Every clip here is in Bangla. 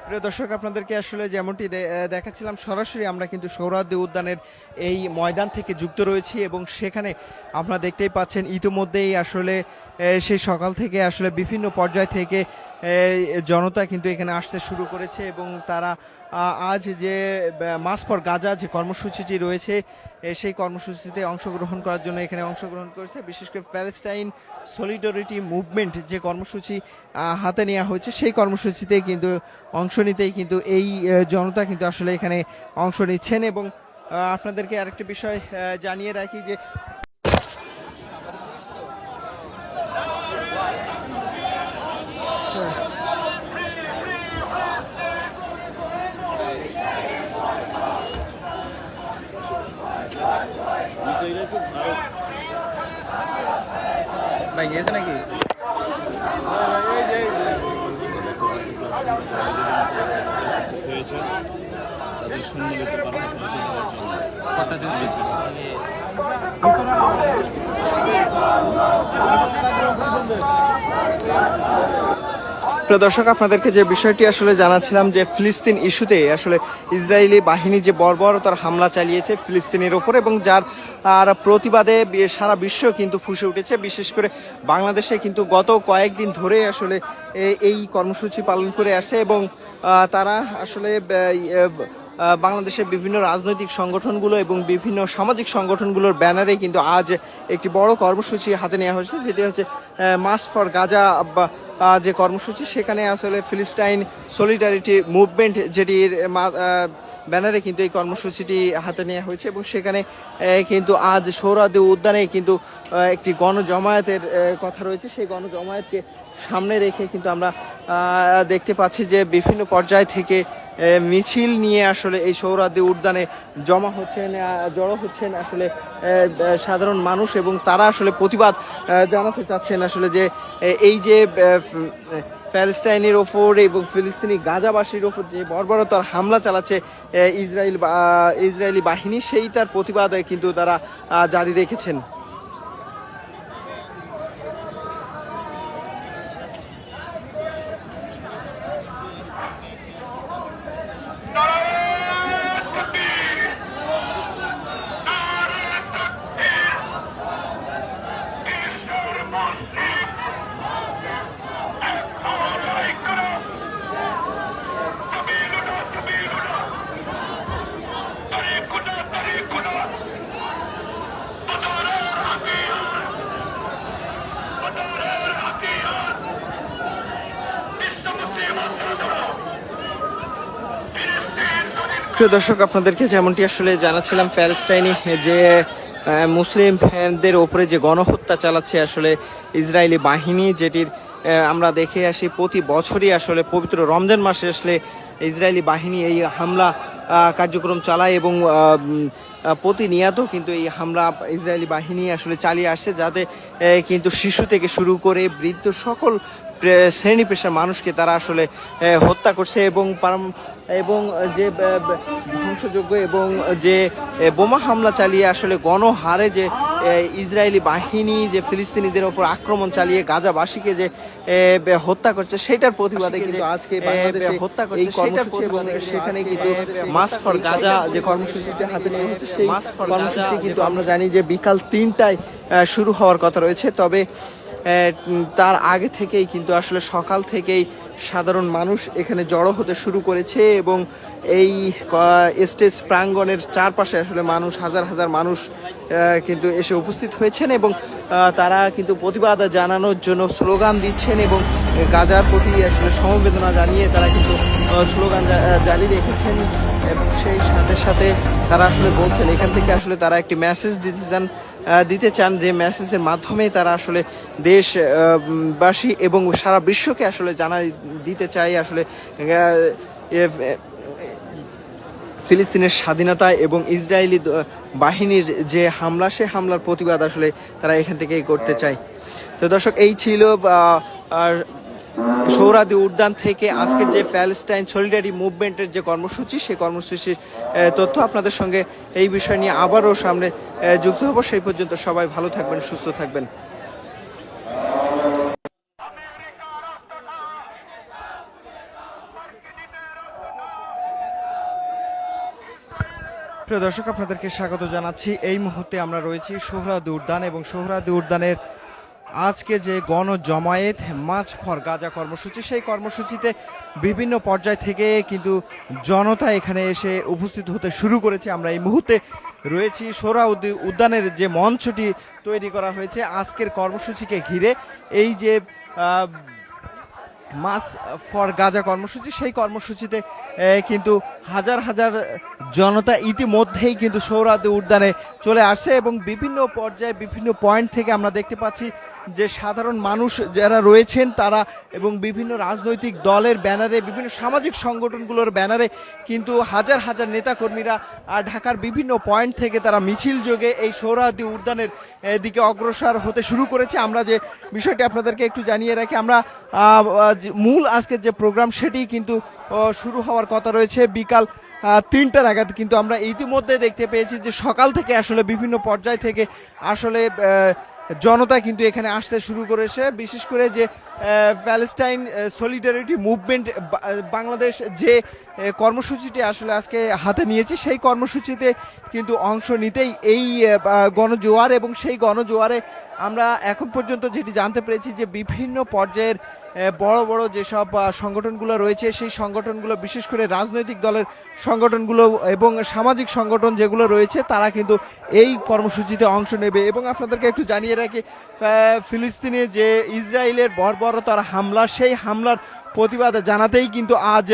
প্রিয় দর্শক, আপনাদেরকে আসলে যেমনটি দেখাচ্ছিলাম, সরাসরি আমরা কিন্তু সোহরাওয়ার্দী উদ্যানের এই ময়দান থেকে যুক্ত রয়েছি এবং সেখানে আপনারা দেখতেই পাচ্ছেন ইতিমধ্যেই আসলে সেই সকাল থেকে আসলে বিভিন্ন পর্যায় থেকে জনতা কিন্তু এখানে আসতে শুরু করেছে এবং তারা আজ যে মাস ফর গাজা যে কর্মসূচিটি রয়েছে সেই কর্মসূচিতে অংশগ্রহণ করার জন্য এখানে অংশগ্রহণ করেছে। বিশেষ করে প্যালেস্টাইন সলিডারিটি মুভমেন্ট যে কর্মসূচি হাতে নেওয়া হয়েছে সেই কর্মসূচিতে কিন্তু অংশ নিতেই কিন্তু এই জনতা কিন্তু আসলে এখানে অংশ নিচ্ছেন। এবং আপনাদেরকে আরেকটি বিষয় জানিয়ে রাখি যে ভাই গিয়েছে নাকি? প্রিয় দর্শক, আপনাদেরকে যে বিষয়টি আসলে জানাচ্ছিলাম যে ফিলিস্তিন ইস্যুতে আসলে ইসরায়েলি বাহিনী যে বর্বরতার হামলা চালিয়েছে ফিলিস্তিনের ওপর এবং যার আর প্রতিবাদে সারা বিশ্ব কিন্তু ফুঁসে উঠেছে। বিশেষ করে বাংলাদেশে কিন্তু গত কয়েকদিন ধরে আসলে এই কর্মসূচি পালন করে আসছে এবং তারা আসলে বাংলাদেশের বিভিন্ন রাজনৈতিক সংগঠনগুলো এবং বিভিন্ন সামাজিক সংগঠনগুলোর ব্যানারে কিন্তু আজ একটি বড় কর্মসূচি হাতে নেওয়া হয়েছে, যেটি হচ্ছে মার্চ ফর গাজা যে কর্মসূচি। সেখানে আসলে ফিলিস্টাইন সলিডারিটি মুভমেন্ট যেটির ব্যানারে কিন্তু এই কর্মসূচিটি হাতে নেওয়া হয়েছে এবং সেখানে কিন্তু আজ সোহরাওয়ার্দী উদ্যানে কিন্তু একটি গণজমায়েতের কথা রয়েছে। সেই গণজমায়েতকে সামনে রেখে কিন্তু আমরা দেখতে পাচ্ছি যে বিভিন্ন পর্যায় থেকে মিছিল নিয়ে আসলে এই সোহরাওয়ার্দী উদ্যানে জড়ো হচ্ছেন আসলে সাধারণ মানুষ এবং তারা আসলে প্রতিবাদ জানাতে চাচ্ছেন আসলে যে এই যে প্যালেস্টাইনের ওপর এবং ফিলিস্তিনি গাজাবাসীর ওপর যে বর্বরতার হামলা চালাচ্ছে ইসরায়েলি বাহিনী, সেইটার প্রতিবাদ কিন্তু তারা জারি রেখেছেন। প্রিয় দর্শক, আপনাদেরকে যেমনটি আসলে জানাচ্ছিলাম, প্যালেস্টাইনি যে মুসলিমদের ওপরে যে গণহত্যা চালাচ্ছে আসলে ইসরায়েলি বাহিনী, যেটির আমরা দেখে আসি প্রতি বছরই আসলে পবিত্র রমজান মাসে আসলে ইসরায়েলি বাহিনী এই হামলা কার্যক্রম চালায় এবং প্রতিনিয়ত কিন্তু এই হামলা ইসরায়েলি বাহিনী আসলে চালিয়ে আসছে, যাতে কিন্তু শিশু থেকে শুরু করে বৃদ্ধ সকল শ্রেণী পেশার মানুষকে তারা আসলে হত্যা করছে এবং যে ধ্বংসযোগ্য এবং যে বোমা হামলা চালিয়ে আসলে গণহারে যে ইসরায়েলি বাহিনী যে ফিলিস্তিনিদের ওপর আক্রমণ চালিয়ে গাজাবাসীকে যে হত্যা করছে সেটার প্রতিবাদে কিন্তু আজকে বাংলাদেশে হত্যা করছে কর্মসূচি এবং সেখানে কিন্তু মার্চ ফর গাজা যে কর্মসূচিটা হাতে নেওয়া হচ্ছে সেই কর্মসূচি কিন্তু আমরা জানি যে বিকাল 3টায় শুরু হওয়ার কথা রয়েছে। তবে তার আগে থেকেই কিন্তু আসলে সকাল থেকেই সাধারণ মানুষ এখানে জড়ো হতে শুরু করেছে এবং এই স্টেজ প্রাঙ্গণের চারপাশে আসলে হাজার হাজার মানুষ কিন্তু এসে উপস্থিত হয়েছেন এবং তারা কিন্তু প্রতিবাদ জানানোর জন্য স্লোগান দিচ্ছেন এবং গাজার প্রতি আসলে সমবেদনা জানিয়ে তারা কিন্তু স্লোগান জারি রেখেছেন এবং সেই সাথে সাথে তারা আসলে বলছেন এখান থেকে আসলে তারা একটি মেসেজ দিতে চান যে মেসেজের মাধ্যমে তারা আসলে দেশবাসী এবং সারা বিশ্বকে আসলে দিতে চাই আসলে ফিলিস্তিনের স্বাধীনতা এবং ইসরায়েলি বাহিনীর যে হামলা সে হামলার প্রতিবাদ আসলে তারা এখান থেকেই করতে চায়। তো দর্শক, এই ছিল সোহরাওয়ার্দী উদ্যান থেকে আজকের যে প্যালেস্টাইন সলিডারি মুভমেন্টের যে কর্মসূচি সেই কর্মসূচির তথ্য আপনাদের সঙ্গে এই বিষয় নিয়ে আবারও সামনে যুক্ত হব। সেই পর্যন্ত সবাই ভালো থাকবেন, সুস্থ থাকবেন। প্রিয় দর্শক, আপনাদেরকে স্বাগত জানাচ্ছি। এই মুহূর্তে আমরা রয়েছি সোহরাওয়ার্দী উদ্যান এবং সোহরাওয়ার্দী উদ্যানের আজকে যে গণ জমায়েত মার্চ ফর গাজা কর্মসূচি, সেই কর্মসূচিতে বিভিন্ন পর্যায় থেকে কিন্তু জনতা এখানে এসে উপস্থিত হতে শুরু করেছে। আমরা এই মুহূর্তে রয়েছি সোহরাওয়ার্দী উদ্যানের যে মঞ্চটি তৈরি করা হয়েছে আজকের কর্মসূচিকে ঘিরে। এই যে মাস ফর গাজা কর্মসূচি, সেই কর্মসূচিতে কিন্তু হাজার হাজার জনতা ইতিমধ্যেই কিন্তু সোহরাওয়ার্দী উদ্যানে চলে আসছে এবং বিভিন্ন পর্যায়ে বিভিন্ন পয়েন্ট থেকে আমরা দেখতে পাচ্ছি যে সাধারণ মানুষ যারা রয়েছেন তারা এবং বিভিন্ন রাজনৈতিক দলের ব্যানারে, বিভিন্ন সামাজিক সংগঠনগুলোর ব্যানারে কিন্তু হাজার হাজার নেতাকর্মীরা ঢাকার বিভিন্ন পয়েন্ট থেকে তারা মিছিল যোগে এই সোহরাওয়ার্দী উদ্যানের দিকে অগ্রসর হতে শুরু করেছে। আমরা যে বিষয়টি আপনাদেরকে একটু জানিয়ে রাখি, আমরা মূল আজকের যে প্রোগ্রাম সেটি কিন্তু শুরু হওয়ার কথা রয়েছে বিকাল 3টা নাগাদ, কিন্তু আমরা ইতিমধ্যে দেখতে পেয়েছি যে সকাল থেকে আসলে বিভিন্ন পর্যায় থেকে আসলে জনতা কিন্তু এখানে আসতে শুরু করেছে। বিশেষ করে যে প্যালেস্টাইন সলিডারিটি মুভমেন্ট বাংলাদেশ যে কর্মসূচিটি আসলে আজকে হাতে নিয়েছে, সেই কর্মসূচিতে কিন্তু অংশ নিতেই এই গণজোয়ার, এবং সেই গণজোয়ারে আমরা এখন পর্যন্ত যেটি জানতে পেরেছি যে বিভিন্ন পর্যায়ের বড় বড় যেসব সংগঠনগুলো রয়েছে সেই সংগঠনগুলো, বিশেষ করে রাজনৈতিক দলের সংগঠনগুলো এবং সামাজিক সংগঠন যেগুলো রয়েছে, তারা কিন্তু এই কর্মসূচিতে অংশ নেবে। এবং আপনাদেরকে একটু জানিয়ে রাখি, ফিলিস্তিনে যে ইসরায়েলের বর্বরতার হামলা, সেই হামলার প্রতিবাদ জানাতেই কিন্তু আজ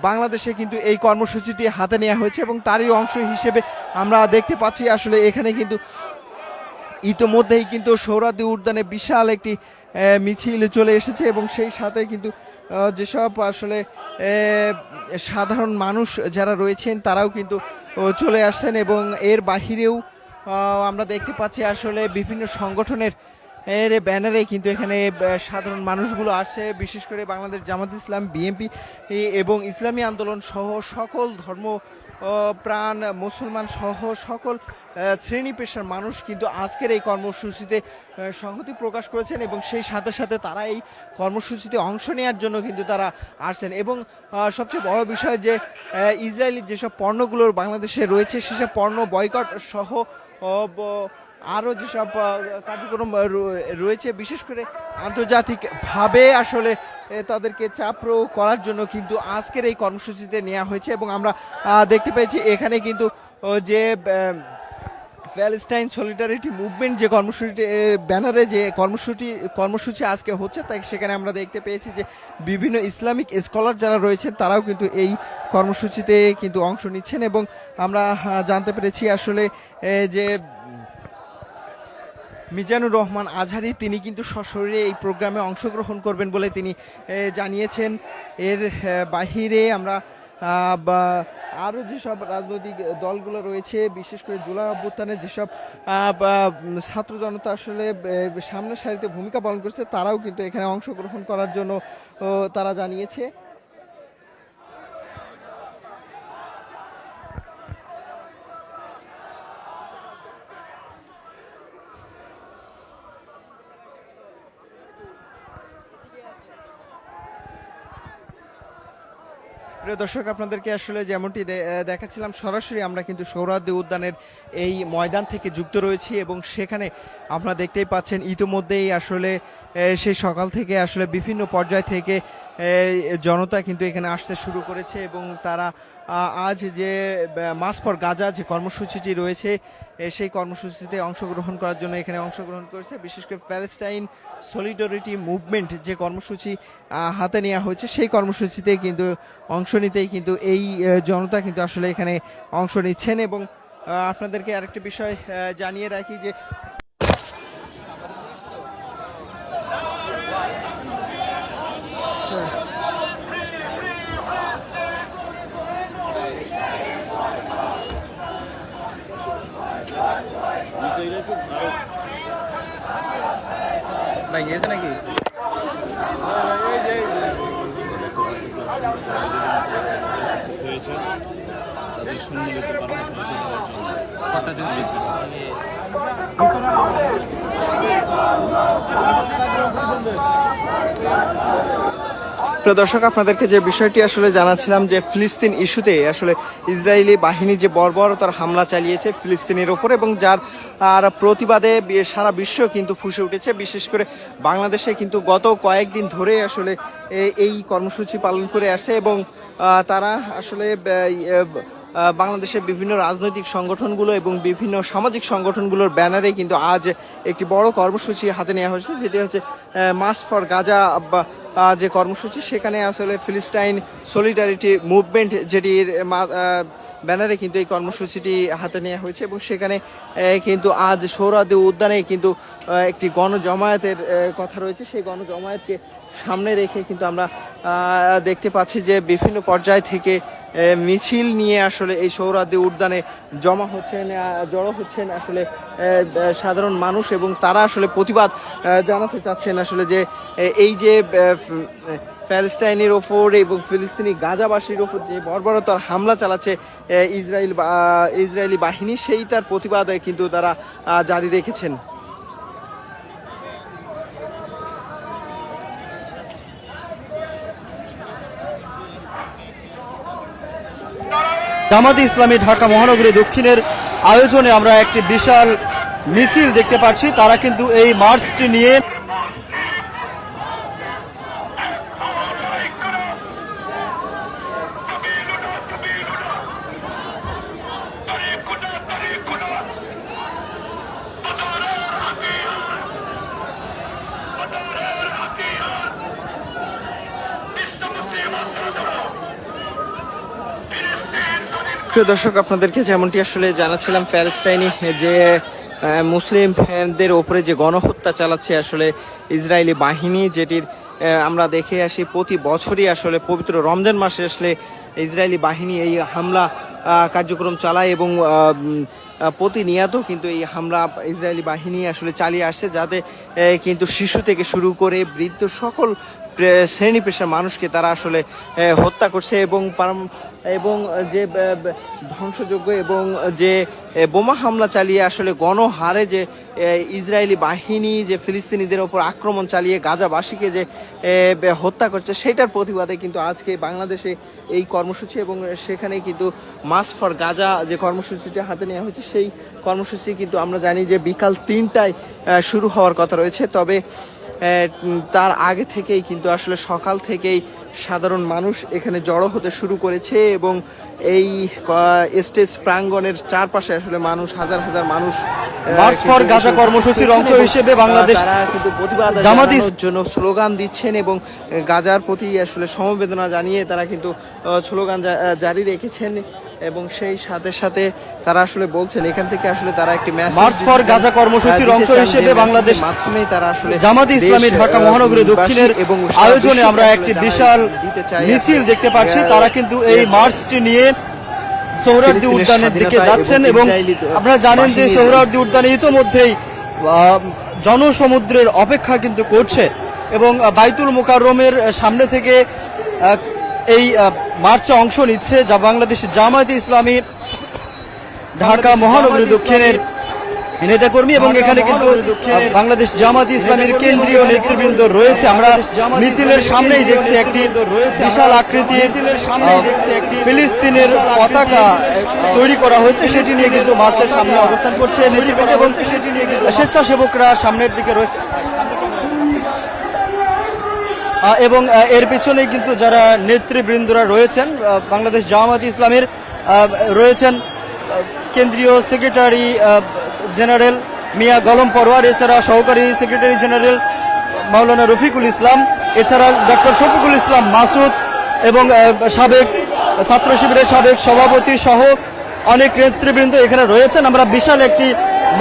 বাংলাদেশে কিন্তু এই কর্মসূচিটি হাতে নেওয়া হয়েছে এবং তারই অংশ হিসেবে আমরা দেখতে পাচ্ছি আসলে এখানে কিন্তু ইতিমধ্যেই কিন্তু সোহরাওয়ার্দী উদ্যানে বিশাল একটি মিছিল চলে এসেছে এবং সেই সাথে কিন্তু যেসব আসলে সাধারণ মানুষ যারা রয়েছেন তারাও কিন্তু চলে আসছেন এবং এর বাহিরেও আমরা দেখতে পাচ্ছি আসলে বিভিন্ন সংগঠনের ব্যানারে কিন্তু এখানে সাধারণ মানুষগুলো আসছে। বিশেষ করে বাংলাদেশ জামাত ইসলাম, বিএনপি এবং ইসলামী আন্দোলন সহ সকল ধর্ম প্রাণ মুসলমান সহ সকল শ্রেণী পেশার মানুষ কিন্তু আজকের এই কর্মসূচিতে সংহতি প্রকাশ করেছেন এবং সেই সাথে সাথে তারা এই কর্মসূচিতে অংশ নেওয়ার জন্য কিন্তু তারা আসছেন। এবং সবচেয়ে বড় বিষয় যে ইসরায়েলি যেসব পণ্যগুলোর বাংলাদেশে রয়েছে সেসব পণ্য বয়কট সহ আরও যেসব কার্যক্রম রয়েছে, বিশেষ করে আন্তর্জাতিকভাবে আসলে তাদেরকে চাপ প্রয়োগ করার জন্য কিন্তু আজকের এই কর্মসূচিতে নেওয়া হয়েছে। এবং আমরা দেখতে পেয়েছি এখানে কিন্তু যে প্যালেস্টাইন সলিডারিটি মুভমেন্ট যে কর্মসূচি ব্যানারে যে কর্মসূচি আজকে হচ্ছে, তাই সেখানে আমরা দেখতে পেয়েছি যে বিভিন্ন ইসলামিক স্কলার যারা রয়েছেন তারাও কিন্তু এই কর্মসূচিতে কিন্তু অংশ নিচ্ছেন। এবং আমরা জানতে পেরেছি আসলে যে মিজানুর রহমান আজহারি তিনি কিন্তু সশরীরে এই প্রোগ্রামে অংশগ্রহণ করবেন বলে তিনি জানিয়েছেন। এর বাহিরে আমরা আরও যেসব রাজনৈতিক দলগুলো রয়েছে, বিশেষ করে জুলাই অভ্যুত্থানে যেসব ছাত্র জনতা আসলে সামনের সারিতে ভূমিকা পালন করছে, তারাও কিন্তু এখানে অংশগ্রহণ করার জন্য তারা জানিয়েছে। প্রিয় দর্শক, আপনাদেরকে আসলে যেমনটি দেখাচ্ছিলাম, সরাসরি আমরা কিন্তু সোহরাওয়ার্দী উদ্যানের এই ময়দান থেকে যুক্ত রয়েছি এবং সেখানে আপনারা দেখতেই পাচ্ছেন ইতিমধ্যেই আসলে সেই সকাল থেকে আসলে বিভিন্ন পর্যায় থেকে জনতা কিন্তু এখানে আসতে শুরু করেছে এবং তারা আজ যে মার্চ ফর গাজা যে কর্মসূচিটি রয়েছে সেই কর্মসূচিতে অংশগ্রহণ করার জন্য এখানে অংশগ্রহণ করেছে। বিশেষ করে প্যালেস্টাইন সলিডারিটি মুভমেন্ট যে কর্মসূচি হাতে নেওয়া হয়েছে সেই কর্মসূচিতে কিন্তু অংশ নিতেই কিন্তু এই জনতা কিন্তু আসলে এখানে অংশ নিচ্ছেন। এবং আপনাদেরকে আরেকটি বিষয় জানিয়ে রাখি যে ভাই গেছে নাকি প্রিয় দর্শক, আপনাদেরকে যে বিষয়টি আসলে জানাচ্ছিলাম যে ফিলিস্তিন ইস্যুতে আসলে ইসরায়েলি বাহিনী যে বর্বরতার হামলা চালিয়েছে ফিলিস্তিনের ওপর এবং যার আর প্রতিবাদে সারা বিশ্ব কিন্তু ফুঁসে উঠেছে। বিশেষ করে বাংলাদেশে কিন্তু গত কয়েকদিন ধরে আসলে এই কর্মসূচি পালন করে আসছে এবং তারা আসলে বাংলাদেশের বিভিন্ন রাজনৈতিক সংগঠনগুলো এবং বিভিন্ন সামাজিক সংগঠনগুলোর ব্যানারে কিন্তু আজ একটি বড় কর্মসূচি হাতে নেওয়া হয়েছে, যেটি হচ্ছে মার্চ ফর গাজা যে কর্মসূচি। সেখানে আসলে ফিলিস্তাইন সলিডারিটি মুভমেন্ট যেটির ব্যানারে কিন্তু এই কর্মসূচিটি হাতে নেওয়া হয়েছে এবং সেখানে কিন্তু আজ সোহরাওয়ার্দী উদ্যানে কিন্তু একটি গণজমায়েতের কথা রয়েছে। সেই গণজমায়েতকে সামনে রেখে কিন্তু আমরা দেখতে পাচ্ছি যে বিভিন্ন পর্যায় থেকে মিছিল নিয়ে আসলে এই সোহরাওয়ার্দী উদ্যানে জড়ো হচ্ছেন আসলে সাধারণ মানুষ এবং তারা আসলে প্রতিবাদ জানাতে চাচ্ছেন আসলে যে এই যে প্যালেস্টাইনের ওপর এবং ফিলিস্তিনি গাজাবাসীর ওপর যে বর্বরতার হামলা চালাচ্ছে ইসরায়েলি বাহিনী, সেইটার প্রতিবাদে কিন্তু তারা জারি রেখেছেন। জামাতে ইসলামী ঢাকা মহানগরী দক্ষিণের আয়োজনে আমরা একটি বিশাল মিছিল দেখতে পাচ্ছি। তারা কিন্তু এই মার্চটি নিয়ে প্রিয় দর্শক, আপনাদেরকে যেমনটি আসলে জানাচ্ছিলাম প্যালেস্টাইনি যে মুসলিমদের ওপরে যে গণহত্যা চালাচ্ছে আসলে ইসরায়েলি বাহিনী, যেটির আমরা দেখে আসি প্রতি বছরই আসলে পবিত্র রমজান মাসে আসলে ইসরায়েলি বাহিনী এই হামলা কার্যক্রম চালায় এবং প্রতিনিয়ত কিন্তু এই হামলা ইসরায়েলি বাহিনী আসলে চালিয়ে আসছে, যাতে কিন্তু শিশু থেকে শুরু করে বৃদ্ধ সকল শ্রেণী পেশার মানুষকে তারা আসলে হত্যা করছে এবং যে ধ্বংসযোগ্য এবং যে বোমা হামলা চালিয়ে আসলে গণহারে যে ইসরায়েলি বাহিনী যে ফিলিস্তিনিদের ওপর আক্রমণ চালিয়ে গাজাবাসীকে যে হত্যা করছে, সেটার প্রতিবাদে কিন্তু আজকে বাংলাদেশে এই কর্মসূচি এবং সেখানে কিন্তু মার্চ ফর গাজা যে কর্মসূচিটি হাতে নেওয়া হয়েছে, সেই কর্মসূচি কিন্তু আমরা জানি যে বিকাল 3টায় শুরু হওয়ার কথা রয়েছে। তবে তার আগে থেকেই কিন্তু আসলে সকাল থেকেই সাধারণ মানুষ এখানে জড়ো হতে শুরু করেছে এবং এই স্টেজ প্রাঙ্গণের চারপাশে আসলে হাজার হাজার মানুষ মার্চ ফর গাজা কর্মসূচির অংশ হিসেবে বাংলাদেশ কিন্তু প্রতিবাদ জানানোর জন্য স্লোগান দিচ্ছেন এবং গাজার প্রতি আসলে সমবেদনা জানিয়ে তারা কিন্তু স্লোগান জারি রেখেছেন এবং সেই সাথে সাথে তারা আসলে বলছেন এখান থেকে আসলে তারা একটি মেসেজ মার্চ ফর গাজা কর্মসূচির অংশ হিসেবে বাংলাদেশ মাধ্যমে তারা আসলে জামাতে ইসলামী ঢাকা মহানগরী দক্ষিণের আয়োজনে আমরা একটি বিশাল মিছিল দেখতে পাচ্ছি। তারা কিন্তু এই মার্চটি নিয়ে সোহরাওয়ার্দী উদ্যানের দিকে যাচ্ছেন এবং আপনারা জানেন যে সোহরাওয়ার্দী উদ্যানে ইতোমধ্যেই জনসমুদ্রের অপেক্ষা কিন্তু করছে এবং বাইতুল মোকাররমের সামনে থেকে এই মার্চে অংশ নিচ্ছে যা বাংলাদেশ জামায়াতে ইসলামী ঢাকা মহানগরী দক্ষিণের নেতাকর্মী এবং এখানে কিন্তু বাংলাদেশ জামায়াতে ইসলামীর কেন্দ্রীয় নেতৃবৃন্দ রয়েছে। আমরা মিছিলের সামনেই দেখছি একটি বিশাল আকৃতির ফিলিস্তিনের পতাকা তৈরি করা হয়েছে, সেটি নিয়ে কিন্তু মার্চের সামনে অবস্থান করছে নেতৃবৃন্দ এবং স্বেচ্ছাসেবকরা সামনের দিকে রয়েছে এবং এর পিছনেই কিন্তু যারা নেতৃবৃন্দরা রয়েছেন বাংলাদেশ জামায়াতে ইসলামীর রয়েছেন কেন্দ্রীয় সেক্রেটারি জেনারেল মিয়া গলম পরওয়ার, এছাড়া সহকারী সেক্রেটারি জেনারেল মাওলানা রফিকুল ইসলাম, এছাড়া ডক্টর শফিকুল ইসলাম মাসুদ এবং সাবেক ছাত্র শিবিরের সাবেক সভাপতি সহ অনেক নেতৃবৃন্দ এখানে রয়েছেন। আমরা বিশাল একটি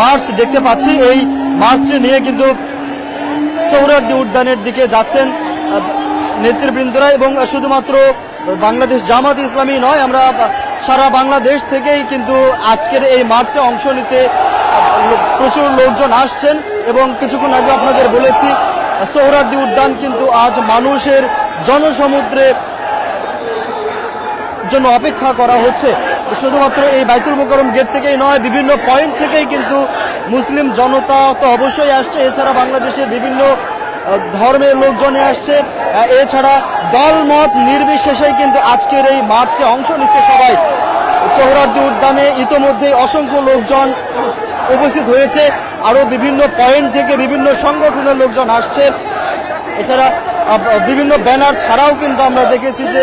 মার্চ দেখতে পাচ্ছি। এই মার্চটি নিয়ে কিন্তু সোহরাওয়ার্দী উদ্যানের দিকে যাচ্ছেন নেতৃবৃন্দরা এবং শুধুমাত্র বাংলাদেশ জামায়াতে ইসলামী নয়, আমরা সারা বাংলাদেশ থেকেই কিন্তু আজকের এই মার্চে অংশ নিতে প্রচুর লোকজন আসছেন এবং কিছুক্ষণ আগে আপনাদের বলেছি সোহরাওয়ার্দী উদ্যান কিন্তু আজ মানুষের জনসমুদ্রে জন্য অপেক্ষা করা হচ্ছে। শুধুমাত্র এই বাইতুল মোকাররম গেট থেকেই নয়, বিভিন্ন পয়েন্ট থেকেই কিন্তু মুসলিম জনতা তো অবশ্যই আসছে, এছাড়া বাংলাদেশের বিভিন্ন ধর্মের লোকজনে আসছে, এছাড়া দলমত নির্বিশেষে কিন্তু আজকের এই মার্চে অংশ নিচ্ছে সবাই। সোহরাওয়ার্দী উদ্যানে ইতোমধ্যে অসংখ্য লোকজন উপস্থিত হয়েছে, আরো বিভিন্ন পয়েন্ট থেকে বিভিন্ন সংগঠনের লোকজন আসছে। এছাড়া বিভিন্ন ব্যানার ছাড়াও কিন্তু আমরা দেখেছি যে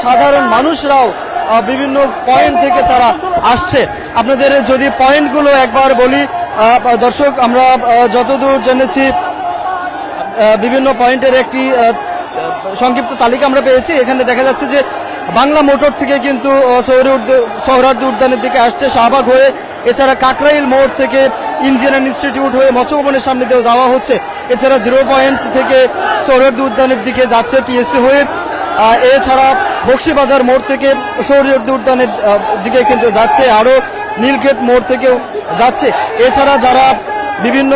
সাধারণ মানুষরাও বিভিন্ন পয়েন্ট থেকে তারা আসছে। আপনাদের যদি পয়েন্টগুলো একবার বলি দর্শক, আমরা যতদূর জেনেছি বিভিন্ন পয়েন্টের একটি সংক্ষিপ্ত তালিকা আমরা পেয়েছি। এখানে দেখা যাচ্ছে যে বাংলা মোটর থেকে কিন্তু সোহরাওয়ার্দী উদ্যানের দিকে আসছে শাহবাগ হয়ে, এছাড়া কাকরাইল মোড় থেকে ইঞ্জিনিয়ারিং ইনস্টিটিউট হয়ে মৎস্য ভবনের সামনে দিয়েও যাওয়া হচ্ছে। এছাড়া 0 পয়েন্ট থেকে সোহরাওয়ার্দী উদ্যানের দিকে যাচ্ছে টিএসসি হয়ে। এছাড়া বক্সিবাজার মোড় থেকে সোহরাওয়ার্দী উদ্যানের দিকে কিন্তু যাচ্ছে, আরো নীলক্ষেত মোড় থেকেও যাচ্ছে। এছাড়া যারা বিভিন্ন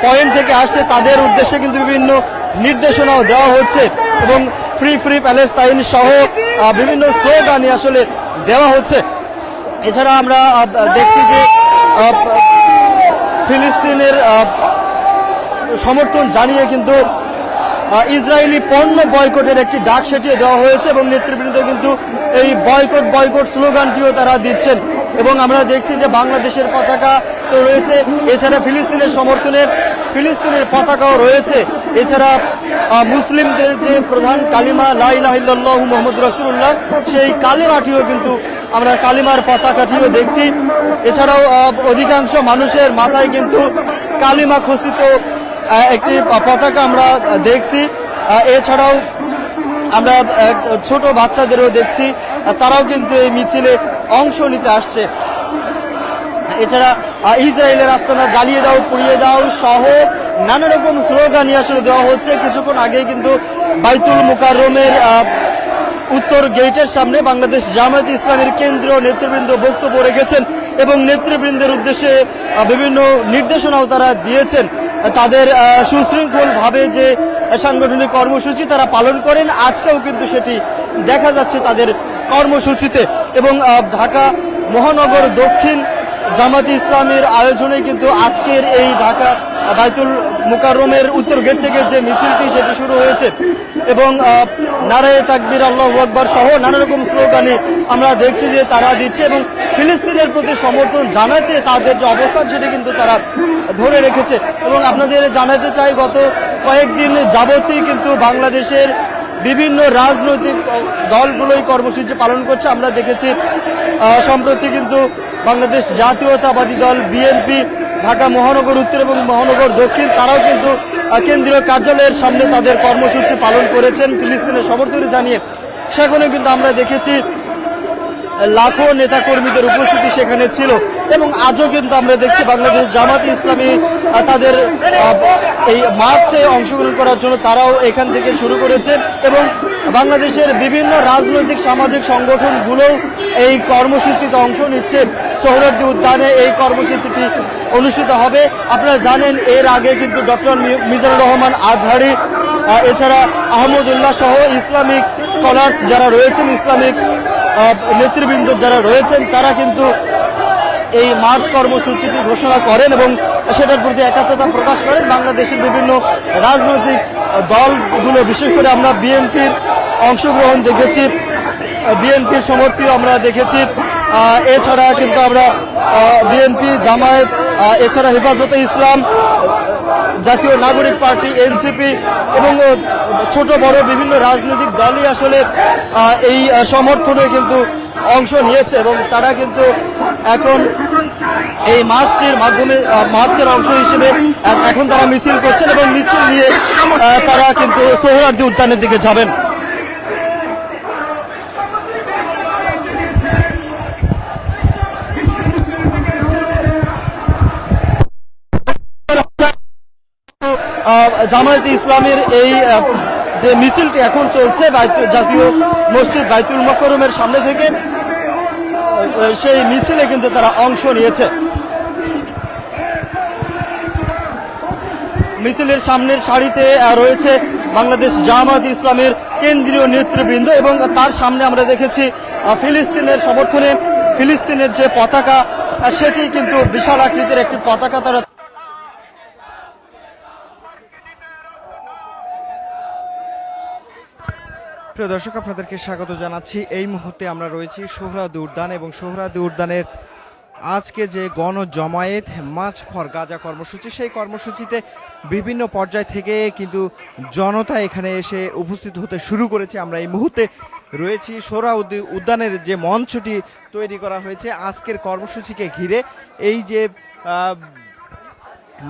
পয়েন্ট থেকে আসছে তাদের উদ্দেশ্যে কিন্তু বিভিন্ন নির্দেশনাও দেওয়া হচ্ছে এবং ফ্রি ফ্রি প্যালেস্তাইন সহ বিভিন্ন স্লোগান আসলে দেওয়া হচ্ছে। এছাড়া আমরা দেখছি যে ফিলিস্তিনের সমর্থন জানিয়ে কিন্তু ইসরায়েলি পণ্য বয়কটের একটি ডাক সেটিয়ে দেওয়া হয়েছে এবং নেতৃবৃন্দ কিন্তু এই বয়কট স্লোগানটিও তারা দিচ্ছেন। এবং আমরা দেখছি যে বাংলাদেশের পতাকা তো রয়েছে, এছাড়া ফিলিস্তিনের সমর্থনে ফিলিস্তিনের পতাকাও রয়েছে। এছাড়া মুসলিমদের যে প্রধান কালিমা লা ইলাহা ইল্লাল্লাহু মুহাম্মাদুর রাসূলুল্লাহ, সেই কালিমাটিও কিন্তু আমরা কালিমার পতাকাটিও দেখছি। এছাড়াও অধিকাংশ মানুষের মাথায় কিন্তু কালিমা খচিত একটি পতাকা আমরা দেখছি। এছাড়াও আমরা ছোট বাচ্চাদেরও দেখছি, তারাও কিন্তু এই মিছিলে অংশ নিতে আসছে। এছাড়া ইসরায়েলের আস্তানা জ্বালিয়ে দাও, পুড়িয়ে দাও সহ নানা রকম স্লোগানই আসলে দেওয়া হচ্ছে। কিছুক্ষণ আগেই কিন্তু বাইতুল মুকাররমের উত্তর গেটের সামনে বাংলাদেশ জামায়াতে ইসলামীর কেন্দ্রীয় নেতৃবৃন্দ বক্তব্য রেখেছেন এবং নেতৃবৃন্দের উদ্দেশ্যে বিভিন্ন নির্দেশনাও তারা দিয়েছেন। তাদের সুশৃঙ্খলভাবে যে সাংগঠনিক কর্মসূচি তারা পালন করেন, আজকেও কিন্তু সেটি দেখা যাচ্ছে তাদের কর্মসূচিতে। এবং ঢাকা মহানগর দক্ষিণ জামায়াতে ইসলামীর আয়োজনে কিন্তু আজকের এই ঢাকা বাইতুল মুকাররমের উত্তর গেট থেকে যে মিছিলটি সেটি শুরু হয়েছে এবং নারায়ে তাকবীর আল্লাহু আকবার সহ নানা রকম স্লোগানে আমরা দেখছি যে তারা দিচ্ছে এবং ফিলিস্তিনের প্রতি সমর্থন জানাতে তাদের যে অবস্থান সেটি কিন্তু তারা ধরে রেখেছে। এবং আপনাদের জানাতে চাই, গত কয়েকদিন যাবতই কিন্তু বাংলাদেশের বিভিন্ন রাজনৈতিক দলগুলোই কর্মসূচি পালন করছে। আমরা দেখেছি সম্প্রতি কিন্তু বাংলাদেশ জাতীয়তাবাদী দল বিএনপি ঢাকা মহানগর উত্তর এবং মহানগর দক্ষিণ তারাও কিন্তু কেন্দ্রীয় কার্যালয়ের সামনে তাদের কর্মসূচি পালন করেছেন ফিলিস্তিনের সমর্থন জানিয়ে। সেখানে কিন্তু আমরা দেখেছি লাখো নেতাকর্মীদের উপস্থিতি সেখানে ছিল এবং আজও কিন্তু আমরা দেখছি বাংলাদেশ জামায়াতে ইসলামী তাদের এই মার্চে অংশগ্রহণ করার জন্য তারাও এখান থেকে শুরু করেছে এবং বাংলাদেশের বিভিন্ন রাজনৈতিক সামাজিক সংগঠনগুলোও এই কর্মসূচিতে অংশ নিচ্ছে। সোহরাওয়ার্দী উদ্যানে এই কর্মসূচিটি অনুষ্ঠিত হবে। আপনারা জানেন এর আগে কিন্তু ডক্টর মিজানুর রহমান আজহারি, এছাড়া আহমদুল্লাহ সহ ইসলামিক স্কলার্স যারা রয়েছেন, ইসলামিক নেতৃবৃন্দ যারা রয়েছেন, তারা কিন্তু এই মার্চ কর্মসূচিটি ঘোষণা করেন এবং সেটার প্রতি একাত্মতা প্রকাশ করেন। বাংলাদেশের বিভিন্ন রাজনৈতিক দলগুলো, বিশেষ করে আমরা বিএনপির অংশগ্রহণ দেখেছি, বিএনপির সমর্থিত আমরা দেখেছি। এছাড়া কিন্তু আমরা বিএনপি, জামায়াত, এছাড়া হেফাজতে ইসলাম, জাতীয় নাগরিক পার্টি, এনসিপি এবং ছোট বড় বিভিন্ন রাজনৈতিক দলই আসলে এই সমর্থনে কিন্তু অংশ নিয়েছে এবং তারা কিন্তু এখন এই মার্চটির মাধ্যমে মার্চের অংশ হিসেবে এখন তারা মিছিল করছেন এবং মিছিল নিয়ে তারা কিন্তু সোহরাওয়ার্দী উদ্যানের দিকে যাবেন। জামায়াতে ইসলামের এই যে মিছিলটি এখন চলছে জাতীয় মসজিদ বাইতুল মুকাররমের সামনে থেকে, সেই মিছিলে কিন্তু তারা অংশ নিয়েছে। মিছিলের সামনের সারিতে রয়েছে বাংলাদেশ জামায়াতে ইসলামের কেন্দ্রীয় নেতৃবৃন্দ এবং তার সামনে আমরা দেখেছি ফিলিস্তিনের সমর্থনে ফিলিস্তিনের যে পতাকা সেটি কিন্তু বিশাল আকৃতির একটি পতাকা তারা প্রিয় দর্শক, আপনাদেরকে স্বাগত জানাচ্ছি। এই মুহূর্তে আমরা রয়েছি সোহরাওয়ার্দী উদ্যান এবং সোহরাওয়ার্দী উদ্যানের আজকে যে গণজমায়েত মার্চ ফর গাজা কর্মসূচি, সেই কর্মসূচিতে বিভিন্ন পর্যায় থেকে কিন্তু জনতা এখানে এসে উপস্থিত হতে শুরু করেছে। আমরা এই মুহূর্তে রয়েছি সোহরাওয়ার্দী উদ্যানের যে মঞ্চটি তৈরি করা হয়েছে আজকের কর্মসূচিকে ঘিরে। এই যে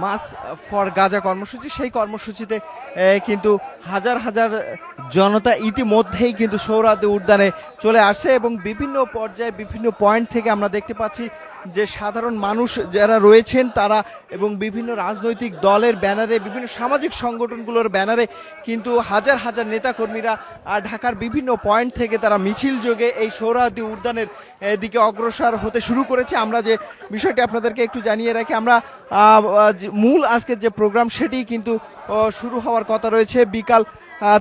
মাস ফর গাজা কর্মসূচি, সেই কর্মসূচিতে কিন্তু হাজার হাজার জনতা ইতিমধ্যেই কিন্তু সোহরাওয়ার্দী উদ্যানে চলে আসছে এবং বিভিন্ন পর্যায়ে বিভিন্ন পয়েন্ট থেকে আমরা দেখতে পাচ্ছি যে সাধারণ মানুষ যারা রয়েছেন তারা এবং বিভিন্ন রাজনৈতিক দলের ব্যানারে, বিভিন্ন সামাজিক সংগঠনগুলোর ব্যানারে কিন্তু হাজার হাজার নেতাকর্মীরা ঢাকার বিভিন্ন পয়েন্ট থেকে তারা মিছিল যোগে এই সোহরাওয়ার্দী উদ্যানের দিকে অগ্রসর হতে শুরু করেছে। আমরা যে বিষয়টি আপনাদেরকে একটু জানিয়ে রাখি, আমরা মূল আজকের যে প্রোগ্রাম সেটি কিন্তু শুরু হওয়ার কথা রয়েছে বিকাল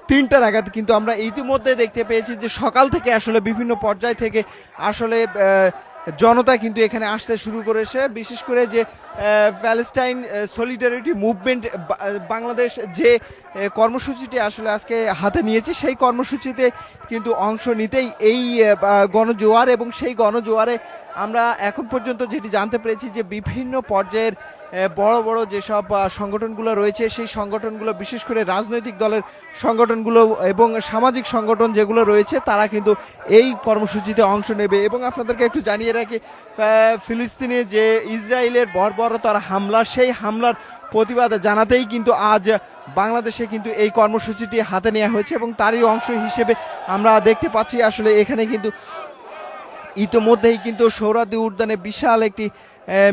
3টা নাগাদ, কিন্তু আমরা ইতিমধ্যে দেখতে পেয়েছি যে সকাল থেকে আসলে বিভিন্ন পর্যায় থেকে আসলে জনতা কিন্তু এখানে আসতে শুরু করেছে। বিশেষ করে যে প্যালেস্টাইন সলিডারিটি মুভমেন্ট বাংলাদেশ যে কর্মসূচিটি আসলে আজকে হাতে নিয়েছে, সেই কর্মসূচিতে কিন্তু অংশ নিতেই এই গণজোয়ার, এবং সেই গণজোয়ারে আমরা এখন পর্যন্ত যেটি জানতে পেরেছি যে বিভিন্ন পর্যায়ের বড় বড় যেসব সংগঠনগুলো রয়েছে সেই সংগঠনগুলো, বিশেষ করে রাজনৈতিক দলের সংগঠনগুলো এবং সামাজিক সংগঠন যেগুলো রয়েছে তারা কিন্তু এই কর্মসূচিতে অংশ নেবে। এবং আপনাদেরকে একটু জানিয়ে রাখি, ফিলিস্তিনে যে ইসরায়েলের বর্বরতার হামলা, সেই হামলার প্রতিবাদ জানাতেই কিন্তু আজ বাংলাদেশে কিন্তু এই কর্মসূচিটি হাতে নেওয়া হয়েছে এবং তারই অংশ হিসেবে আমরা দেখতে পাচ্ছি আসলে এখানে কিন্তু ইতিমধ্যেই কিন্তু সোহরাওয়ার্দী উদ্যানে বিশাল একটি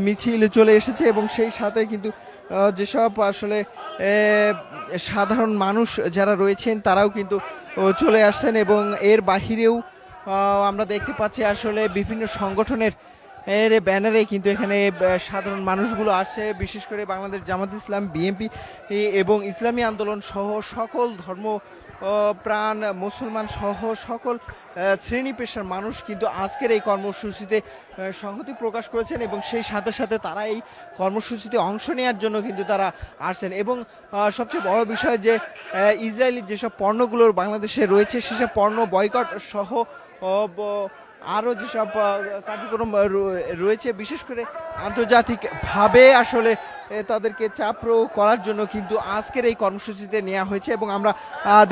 মিছিল চলে এসেছে এবং সেই সাথে কিন্তু যেসব আসলে সাধারণ মানুষ যারা রয়েছেন তারাও কিন্তু চলে আসছেন এবং এর বাহিরেও আমরা দেখতে পাচ্ছি আসলে বিভিন্ন সংগঠনের ব্যানারে কিন্তু এখানে সাধারণ মানুষগুলো আসছে। বিশেষ করে বাংলাদেশ জামাত ইসলাম, বিএনপি এবং ইসলামী আন্দোলন সহ সকল ধর্ম প্রাণ মুসলমান সহ সকল শ্রেণী পেশার মানুষ কিন্তু আজকের এই কর্মসূচিতে সংহতি প্রকাশ করেছেন এবং সেই সাথে সাথে তারা এই কর্মসূচিতে অংশ নেওয়ার জন্য কিন্তু তারা আসছেন। এবং সবচেয়ে বড় বিষয় যে ইসরায়েলের যেসব পণ্যগুলোর বাংলাদেশে রয়েছে সেসব পণ্য বয়কট সহ আরও যেসব কার্যক্রম রয়েছে, বিশেষ করে আন্তর্জাতিকভাবে আসলে তাদেরকে চাপ প্রয়োগ করার জন্য কিন্তু আজকের এই কর্মসূচিতে নেওয়া হয়েছে। এবং আমরা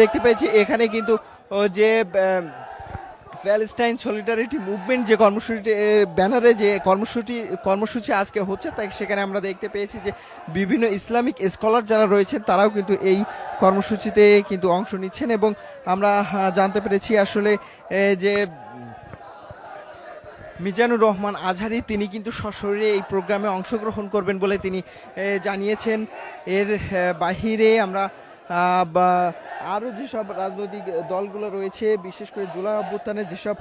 দেখতে পেয়েছি এখানে কিন্তু যে প্যালেস্টাইন সলিডারিটি মুভমেন্ট যে কর্মসূচি ব্যানারে যে কর্মসূচি আজকে হচ্ছে, তাই সেখানে আমরা দেখতে পেয়েছি যে বিভিন্ন ইসলামিক স্কলার যারা রয়েছেন তারাও কিন্তু এই কর্মসূচিতে কিন্তু অংশ নিচ্ছেন। এবং আমরা জানতে পেরেছি আসলে যে মিজানুর রহমান আজহারি তিনি কিন্তু সশরীরে এই প্রোগ্রামে অংশগ্রহণ করবেন বলে তিনি জানিয়েছেন। এর বাহিরে আমরা আরও যেসব রাজনৈতিক দলগুলো রয়েছে, বিশেষ করে জুলাই অভ্যুত্থানে যেসব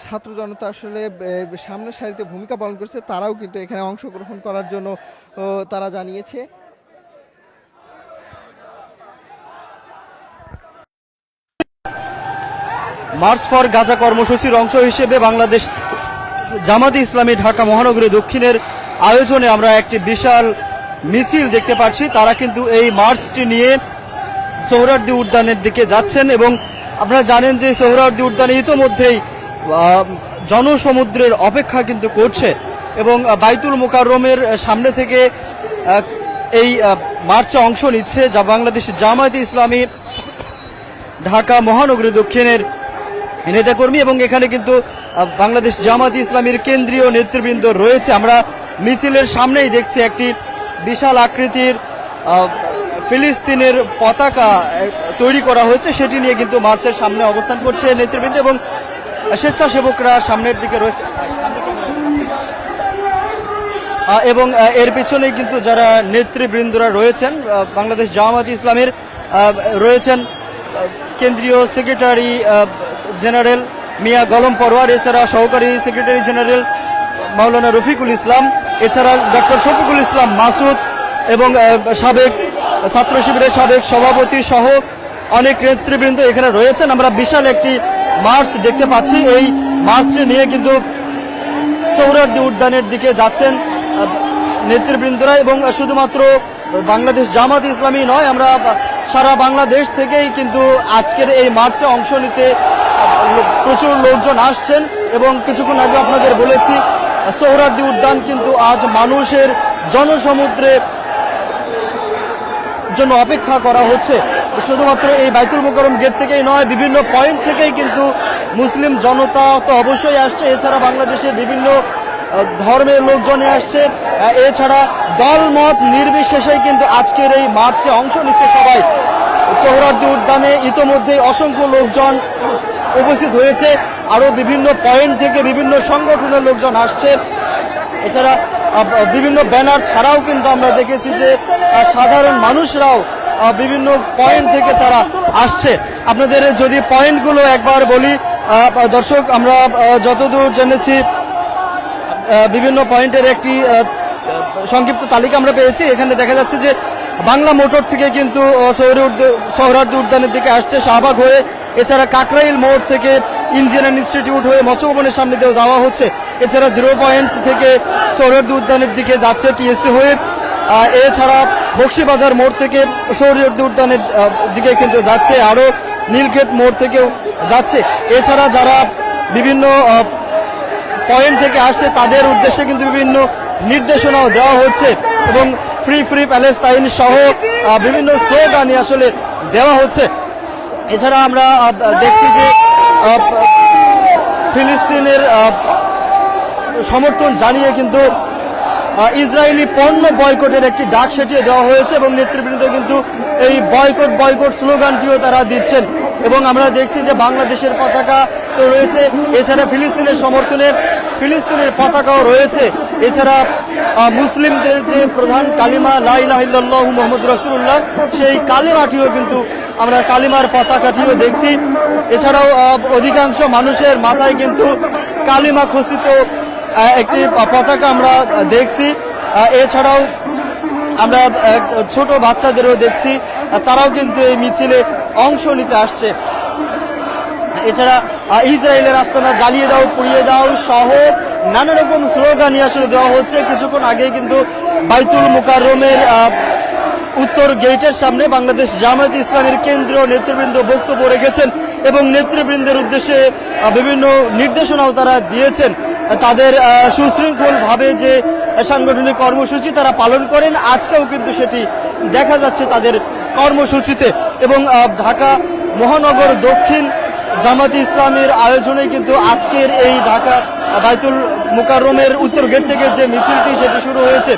ছাত্র জনতা আসলে সামনের সারিতে ভূমিকা পালন করছে তারাও কিন্তু এখানে অংশগ্রহণ করার জন্য তারা জানিয়েছে। মার্চ ফর গাজা কর্মসূচির অংশ হিসেবে বাংলাদেশ জামাতে ইসলামী ঢাকা মহানগরী দক্ষিণের আয়োজনে আমরা একটি বিশাল মিছিল দেখতে পাচ্ছি। তারা কিন্তু এই মার্চটি নিয়ে সোহরাওয়ার্দী উদ্যানের দিকে যাচ্ছেন এবং আপনারা জানেন যে সোহরাওয়ার্দী উদ্যানে ইতোমধ্যেই জনসমুদ্রের অপেক্ষা কিন্তু করছে এবং বাইতুল মোকাররমের সামনে থেকে এই মার্চে অংশ নিচ্ছে যা বাংলাদেশ জামায়াতে ইসলামী ঢাকা মহানগরী দক্ষিণের নেতাকর্মী এবং এখানে কিন্তু বাংলাদেশ জামায়াতে ইসলামীর কেন্দ্রীয় নেতৃবৃন্দ রয়েছে। আমরা মিছিলের সামনেই দেখছি একটি বিশাল আকৃতির ফিলিস্তিনের পতাকা তৈরি করা হয়েছে, সেটি নিয়ে কিন্তু মার্চের সামনে অবস্থান করছে নেতৃবৃন্দ এবং স্বেচ্ছাসেবকরা সামনের দিকে রয়েছে এবং এর পিছনেই কিন্তু যারা নেতৃবৃন্দরা রয়েছেন বাংলাদেশ জামায়াতে ইসলামের রয়েছেন কেন্দ্রীয় সেক্রেটারি জেনারেল মিয়া গোলাম পরোয়ার, এছাড়া সহকারী সেক্রেটারি জেনারেল মাওলানা রফিকুল ইসলাম, এছাড়া ডক্টর শফিকুল ইসলাম মাসুদ এবং সাবেক ছাত্র শিবিরের সাবেক সভাপতি সহ অনেক নেতৃবৃন্দ এখানে রয়েছেন। আমরা বিশাল একটি মার্চ দেখতে পাচ্ছি। এই মার্চটি নিয়ে কিন্তু সোহরাওয়ার্দী উদ্যানের দিকে যাচ্ছেন নেতৃবৃন্দরা এবং শুধুমাত্র বাংলাদেশ জামাত ইসলামী নয়, আমরা সারা বাংলাদেশ থেকেই কিন্তু আজকের এই মার্চে অংশ নিতে প্রচুর লোকজন আসছেন এবং কিছুক্ষণ আগে আপনাদের বলেছি সোহরাওয়ার্দী উদ্যান কিন্তু আজ মানুষের জনসমুদ্রে জন্য অপেক্ষা করা হচ্ছে। শুধুমাত্র এই বাইতুল মোকাররম গেট থেকেই নয়, বিভিন্ন পয়েন্ট থেকেই কিন্তু মুসলিম জনতা তো অবশ্যই আসছে, এছাড়া বাংলাদেশের বিভিন্ন ধর্মের লোকজনে আসছে, এছাড়া দলমত নির্বিশেষেই কিন্তু আজকের এই মার্চে অংশ নিচ্ছে সবাই। সোহরাওয়ার্দী উদ্যানে ইতোমধ্যেই অসংখ্য লোকজন উপস্থিত হয়েছে, আরো বিভিন্ন পয়েন্ট থেকে বিভিন্ন সংগঠনের লোকজন আসছে। এছাড়া বিভিন্ন ব্যানার ছাড়াও কিন্তু আমরা দেখেছি যে সাধারণ মানুষরাও বিভিন্ন পয়েন্ট থেকে তারা আসছে। আপনাদের যদি পয়েন্টগুলো একবার বলি দর্শক, আমরা যতদূর জেনেছি বিভিন্ন পয়েন্টের একটি সংক্ষিপ্ত তালিকা আমরা পেয়েছি। এখানে দেখা যাচ্ছে যে বাংলা মোটর থেকে কিন্তু সোহরাওয়ার্দী উদ্যানের দিকে আসছে শাহবাগ হয়ে, এছাড়া কাকরাইল মোড় থেকে ইঞ্জিনিয়ারিং ইনস্টিটিউট হয়ে মৎস্য ভবনের সামনে দিয়েও যাওয়া হচ্ছে, এছাড়া 0 পয়েন্ট থেকে সোহরাওয়ার্দী উদ্যানের দিকে যাচ্ছে টিএসসি হয়ে, এছাড়া বক্সিবাজার মোড় থেকে সোহরাওয়ার্দী উদ্যানের দিকে কিন্তু যাচ্ছে, আরো নীলক্ষেত মোড় থেকেও যাচ্ছে। এছাড়া যারা বিভিন্ন পয়েন্ট থেকে আসছে তাদের উদ্দেশ্যে কিন্তু বিভিন্ন নির্দেশনাও দেওয়া হচ্ছে এবং ফ্রি ফ্রি প্যালেস্তাইন সহ বিভিন্ন স্লোগানই আসলে দেওয়া হচ্ছে। এছাড়া আমরা দেখছি যে ফিলিস্তিনের সমর্থন জানিয়ে কিন্তু ইসরায়েলি পণ্য বয়কটের একটি ডাক সেটিয়ে দেওয়া হয়েছে এবং নেতৃবৃন্দ কিন্তু এই বয়কট স্লোগানটিও তারা দিচ্ছেন এবং আমরা দেখছি যে বাংলাদেশের পতাকা তো রয়েছে, এছাড়া ফিলিস্তিনের সমর্থনে ফিলিস্তিনের পতাকাও রয়েছে, এছাড়া মুসলিমদের যে প্রধান কালিমা লা ইলাহা ইল্লাল্লাহু মুহাম্মাদুর রাসূলুল্লাহ সেই কালিমাটিও কিন্তু আমরা কালিমার পতাকাটিও দেখছি। এছাড়াও অধিকাংশ মানুষের মাথায় কিন্তু কালিমা খচিত একটি পতাকা আমরা দেখছি। এছাড়াও আমরা ছোট বাচ্চাদেরও দেখছি, তারাও কিন্তু এই মিছিলে অংশ নিতে আসছে। এছাড়া ইসরায়েলের আস্তানা জ্বালিয়ে দাও, পুড়িয়ে দাও সহ নানা রকম স্লোগানই আসলে দেওয়া হচ্ছে। কিছুক্ষণ আগে কিন্তু বাইতুল মোকাররমের উত্তর গেটের সামনে বাংলাদেশ জামায়াতে ইসলামের কেন্দ্রীয় নেতৃবৃন্দ বক্তব্য রেখেছেন এবং নেতৃবৃন্দের উদ্দেশ্যে বিভিন্ন নির্দেশনাও তারা দিয়েছেন। তাদের সুশৃঙ্খলভাবে যে সাংগঠনিক কর্মসূচি তারা পালন করেন, আজকেও কিন্তু সেটি দেখা যাচ্ছে তাদের কর্মসূচিতে। এবং ঢাকা মহানগর দক্ষিণ জামায়াতে ইসলামের আয়োজনে কিন্তু আজকের এই ঢাকা বাইতুল মোকাররমের উত্তর গেট থেকে যে মিছিলটি সেটি শুরু হয়েছে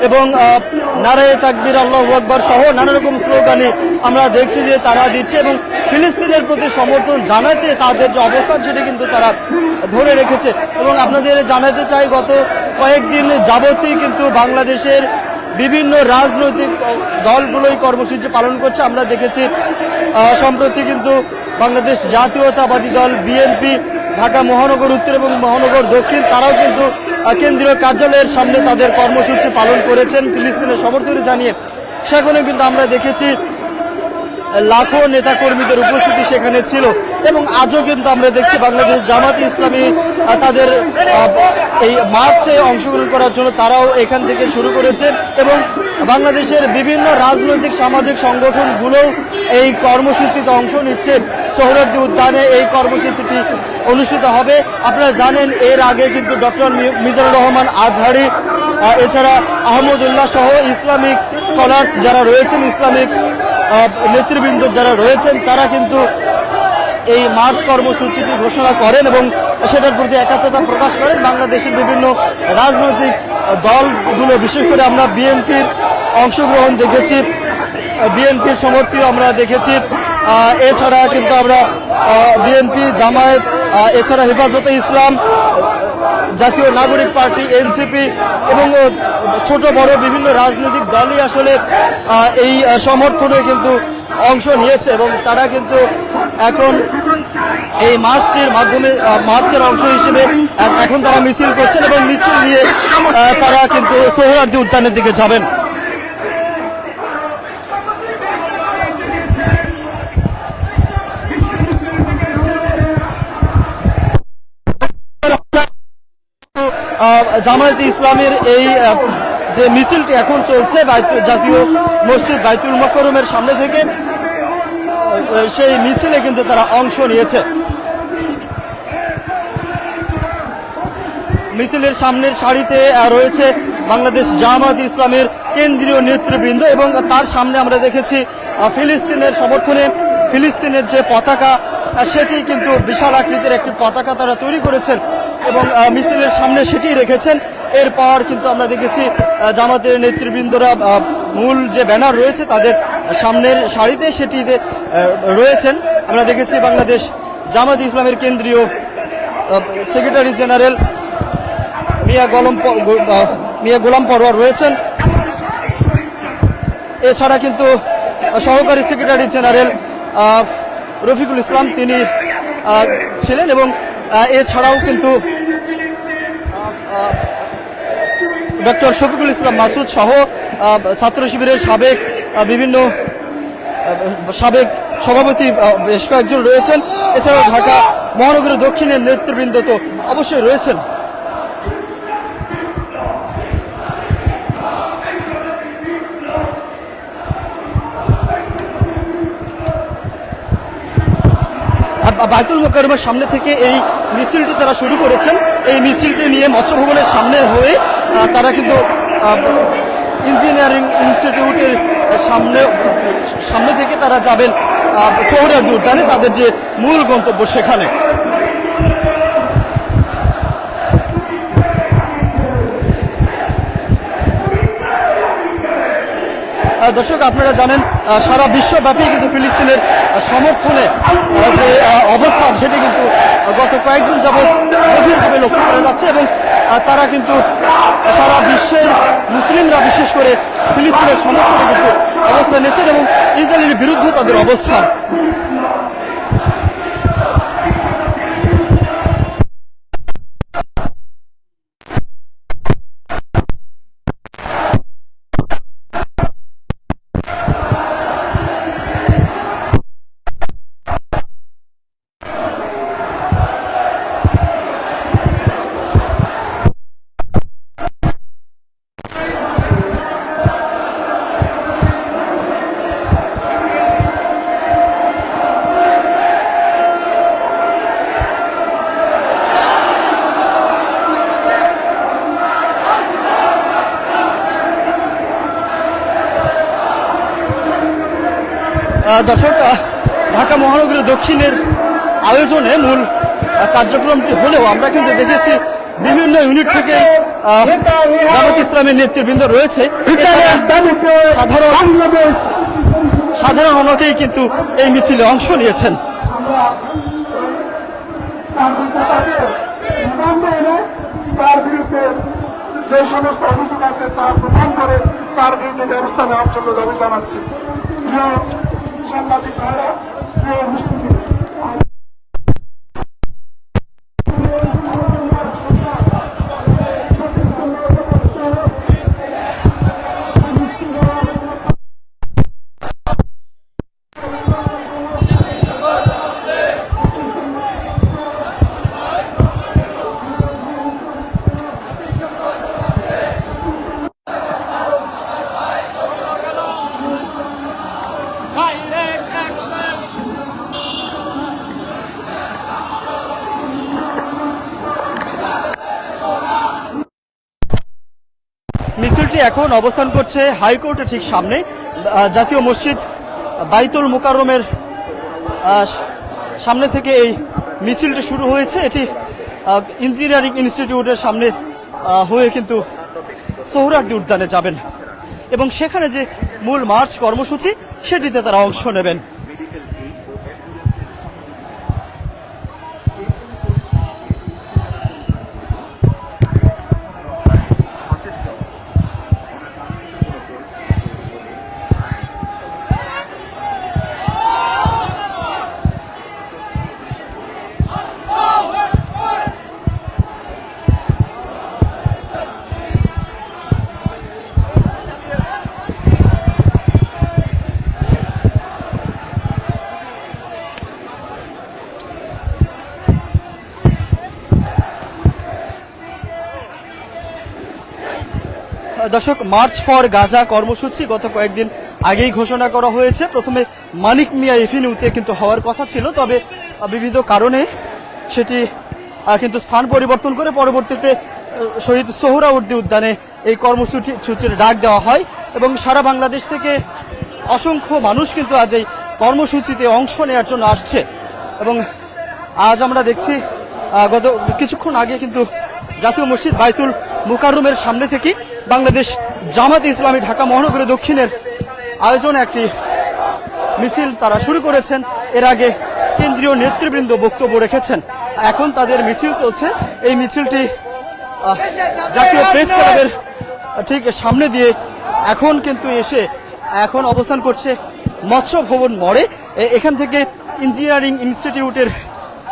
এবং নারায়ে তাকবীর আল্লাহু আকবার সহ নানা রকম স্লোগানে আমরা দেখছি যে তারা দিচ্ছে এবং ফিলিস্তিনের প্রতি সমর্থন জানাতে তাদের যে অবস্থান সেটি কিন্তু তারা ধরে রেখেছে। এবং আপনাদের জানাতে চাই, গত কয়েকদিন যাবতই কিন্তু বাংলাদেশের বিভিন্ন রাজনৈতিক দলগুলোই কর্মসূচি পালন করছে। আমরা দেখেছি সম্প্রতি কিন্তু বাংলাদেশ জাতীয়তাবাদী দল বিএনপি ঢাকা মহানগর উত্তর এবং মহানগর দক্ষিণ তারাও কিন্তু কেন্দ্রীয় কার্যালয়ের সামনে তাদের কর্মসূচি পালন করেছেন ফিলিস্তিনের সমর্থন জানিয়ে। সেখানে কিন্তু আমরা দেখেছি লাখো নেতাকর্মীদের উপস্থিতি সেখানে ছিল এবং আজও কিন্তু আমরা দেখছি বাংলাদেশ জামায়াতে ইসলামী তাদের এই মার্চে অংশগ্রহণ করার জন্য তারাও এখান থেকে শুরু করেছে এবং বাংলাদেশের বিভিন্ন রাজনৈতিক সামাজিক সংগঠনগুলোও এই কর্মসূচিতে অংশ নিচ্ছে। সোহরাওয়ার্দী উদ্যানে এই কর্মসূচিটি অনুষ্ঠিত হবে। আপনারা জানেন এর আগে কিন্তু ডক্টর মিজানুর রহমান আজহারি, এছাড়া আহমদুল্লাহ সহ ইসলামিক স্কলার্স যারা রয়েছেন, ইসলামিক নেতৃবৃন্দ যারা রয়েছেন, তারা কিন্তু এই মার্চ কর্মসূচিটি ঘোষণা করেন এবং সেটার প্রতি একাত্মতা প্রকাশ করেন। বাংলাদেশের বিভিন্ন রাজনৈতিক দলগুলো, বিশেষ করে আমরা বিএনপির অংশগ্রহণ দেখেছি, বিএনপির সমর্থিত আমরা দেখেছি, এছাড়া কিন্তু আমরা বিএনপি, জামায়াত, এছাড়া হেফাজতে ইসলাম, জাতীয় নাগরিক পার্টি, এনসিপি এবং ছোট বড় বিভিন্ন রাজনৈতিক দলই আসলে এই সমর্থনে কিন্তু অংশ নিয়েছে এবং তারা কিন্তু এখন এই মার্চটির মাধ্যমে মার্চের অংশ হিসেবে এখন তারা মিছিল করছেন এবং মিছিল নিয়ে তারা কিন্তু সোহরাওয়ার্দী উদ্যানের দিকে যাবেন। জামায়াতে ইসলামের এই যে মিছিলটি এখন চলছে জাতীয় মসজিদ বাইতুল মোকাররমের সামনে থেকে, সেই মিছিলে কিন্তু তারা অংশ নিয়েছে। মিছিলের সামনের সারিতে রয়েছে বাংলাদেশ জামাত ইসলামের কেন্দ্রীয় নেতৃবৃন্দ, এবং তার সামনে আমরা দেখেছি ফিলিস্তিনের সমর্থনে ফিলিস্তিনের যে পতাকা, সেটি কিন্তু বিশাল আকৃতির একটি পতাকা তারা তৈরি করেছেন এবং মিছিলের সামনে সেটি রেখেছেন। এরপর কিন্তু আমরা দেখেছি জামাতের নেতৃবৃন্দরা মূল যে ব্যানার রয়েছে তাদের সামনের সারিতে সেটিতে রয়েছেন। আমরা দেখেছি বাংলাদেশ জামাত ইসলামের কেন্দ্রীয় সেক্রেটারি জেনারেল মিয়া গোলাম পরোয়ার রয়েছেন। এছাড়া কিন্তু সহকারী সেক্রেটারি জেনারেল রফিকুল ইসলাম তিনি ছিলেন, এবং এছাড়াও কিন্তু ডক্টর শফিকুল ইসলাম মাসুদ সহ ছাত্র শিবিরের সাবেক সভাপতি বেশ কয়েকজন রয়েছেন। এছাড়াও ঢাকা মহানগর দক্ষিণের নেতৃবৃন্দ তো অবশ্যই রয়েছেন। বাইতুল মোকাররমের সামনে থেকে এই মিছিলটি তারা শুরু করেছেন। এই মিছিলটি নিয়ে মৎস্য ভবনের সামনে হয়ে তারা কিন্তু ইঞ্জিনিয়ারিং ইনস্টিটিউটের সামনে থেকে তারা যাবেন সোহরাওয়ার্দী উদ্যানে, তাদের যে মূল গন্তব্য সেখানে। দর্শক, আপনারা জানেন সারা বিশ্বব্যাপী কিন্তু ফিলিস্তিনের সমর্থনে যে অবস্থান সেটি কিন্তু গত কয়েকদিন যাবৎ গভীরভাবে লক্ষ্য করা যাচ্ছে, এবং তারা কিন্তু সারা বিশ্বের মুসলিমরা বিশেষ করে ফিলিস্তিনের সমর্থনে কিন্তু অবস্থান নিয়েছেন এবং ইসরায়েলের বিরুদ্ধে তাদের অবস্থান। দর্শক, ঢাকা মহানগরী দক্ষিণের আয়োজনে মূল কার্যক্রমটি হলেও আমরা কিন্তু দেখেছি বিভিন্ন ইউনিট থেকে জামাত ইসলামের নেতৃবৃন্দ রয়েছে। সাধারণ অনেকেই কিন্তু এই মিছিলে অংশ নিয়েছেন। তার বিরুদ্ধে যে সমস্ত অভিযোগ আছে তা প্রমাণ করে তার বিরুদ্ধে ব্যবস্থা নেওয়ার জন্য দাবি জানাচ্ছি। সাংবাদিক ভাইরা, মিছিলটি এখন অবস্থান করছে হাইকোর্টের ঠিক সামনে। জাতীয় মসজিদ বাইতুল মোকাররমের সামনে থেকে এই মিছিলটি শুরু হয়েছে। এটি ইঞ্জিনিয়ারিং ইনস্টিটিউটের সামনে হয়ে কিন্তু সোহরাওয়ার্দী উদ্যানে যাবেন এবং সেখানে যে মূল মার্চ কর্মসূচি সেটিতে তারা অংশ নেবেন। দর্শক, মার্চ ফর গাজা কর্মসূচি গত কয়েকদিন আগেই ঘোষণা করা হয়েছে। প্রথমে মানিক মিয়া এভিনিউতে কিন্তু হওয়ার কথা ছিল, তবে বিবিধ কারণে সেটি কিন্তু স্থান পরিবর্তন করে পরবর্তীতে শহীদ সোহরাওয়ার্দী উদ্যানে এই কর্মসূচির ডাক দেওয়া হয় এবং সারা বাংলাদেশ থেকে অসংখ্য মানুষ কিন্তু আজ এই কর্মসূচিতে অংশ নেওয়ার জন্য আসছে। এবং আজ আমরা দেখছি গত কিছুক্ষণ আগে কিন্তু জাতীয় মসজিদ বাইতুল মুকাররমের সামনে থেকে বাংলাদেশ জামাতে ইসলামী ঢাকা মহানগরী দক্ষিণের আয়োজনে একটি মিছিল তারা শুরু করেছেন। এর আগে কেন্দ্রীয় নেতৃবৃন্দ বক্তব্য রেখেছেন, এখন তাদের মিছিল চলছে। এই মিছিলটি জাতীয় প্রেস ক্লাবের ঠিক সামনে দিয়ে এখন কিন্তু এসে এখন অবস্থান করছে মৎস্য ভবন মোড়ে। এখান থেকে ইঞ্জিনিয়ারিং ইনস্টিটিউটের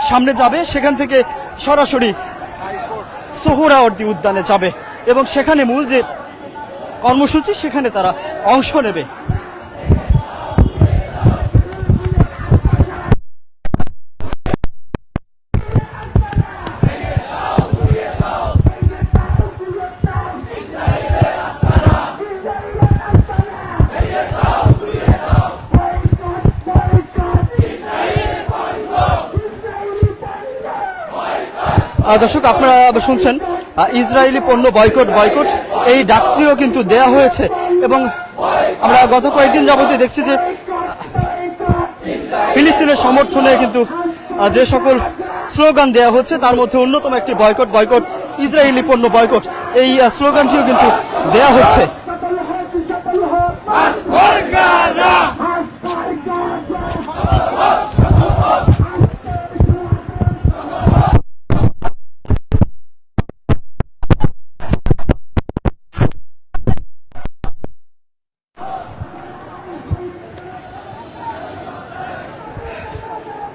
সামনে যাবে, সেখান থেকে সরাসরি সোহরাওয়ার্দী উদ্যানে যাবে এবং সেখানে মূল যে কর্মসূচি সেখানে তারা অংশ নেবে। দর্শক, আপনারা শুনছেন ইসরায়েলি পণ্য বয়কট বয়কট এই ডাকটিও কিন্তু দেয়া হয়েছে এবং আমরা গত কয়েকদিন যাবতীয় দেখছি যে ফিলিস্তিনের সমর্থনে কিন্তু যে সকল স্লোগান দেয়া হচ্ছে তার মধ্যে অন্যতম একটি বয়কট বয়কট ইসরায়েলি পণ্য বয়কট এই স্লোগানটিও কিন্তু দেয়া হচ্ছে।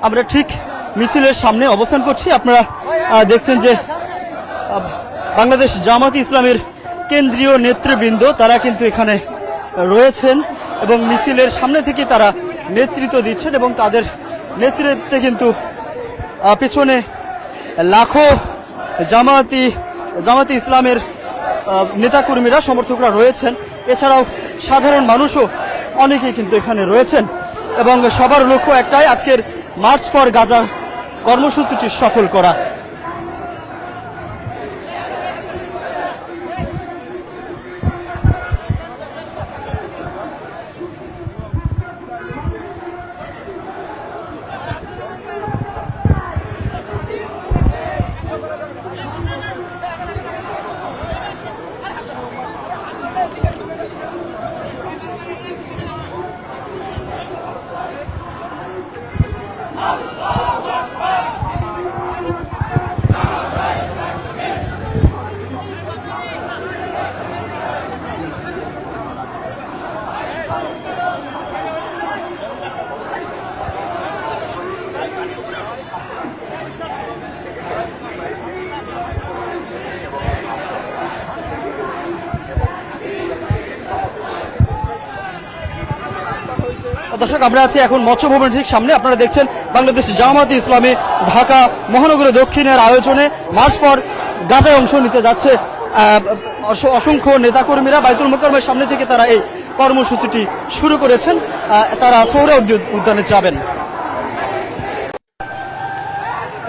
আমরা ঠিক মিছিলের সামনে অবস্থান করছি। আপনারা দেখছেন যে বাংলাদেশ জামাতে ইসলামের কেন্দ্রীয় নেতৃবৃন্দ তারা কিন্তু এখানে রয়েছেন এবং মিছিলের সামনে থেকে তারা নেতৃত্ব দিচ্ছেন এবং তাদের নেতৃত্বে কিন্তু পেছনে লাখো জামাতে ইসলামের নেতাকর্মীরা সমর্থকরা রয়েছেন। এছাড়াও সাধারণ মানুষও অনেকেই কিন্তু এখানে রয়েছেন এবং সবার লক্ষ্য একটাই, আজকের মার্চ ফর গাজা কর্মসূচিটি সফল করা। দর্শক, আমরা আছি এখন মৎস্য ভবনের ঠিক সামনে। আপনারা দেখছেন বাংলাদেশ জামাতে ইসলামী ঢাকা মহানগরী দক্ষিণের আয়োজনে মার্চ ফর গাজায় অংশ নিতে যাচ্ছে অসংখ্য নেতাকর্মীরা। বাইতুল মুকাররমের সামনে থেকে তারা এই কর্মসূচিটি শুরু করেছেন, তারা সোহরাওয়ার্দী উদ্যানে যাবেন।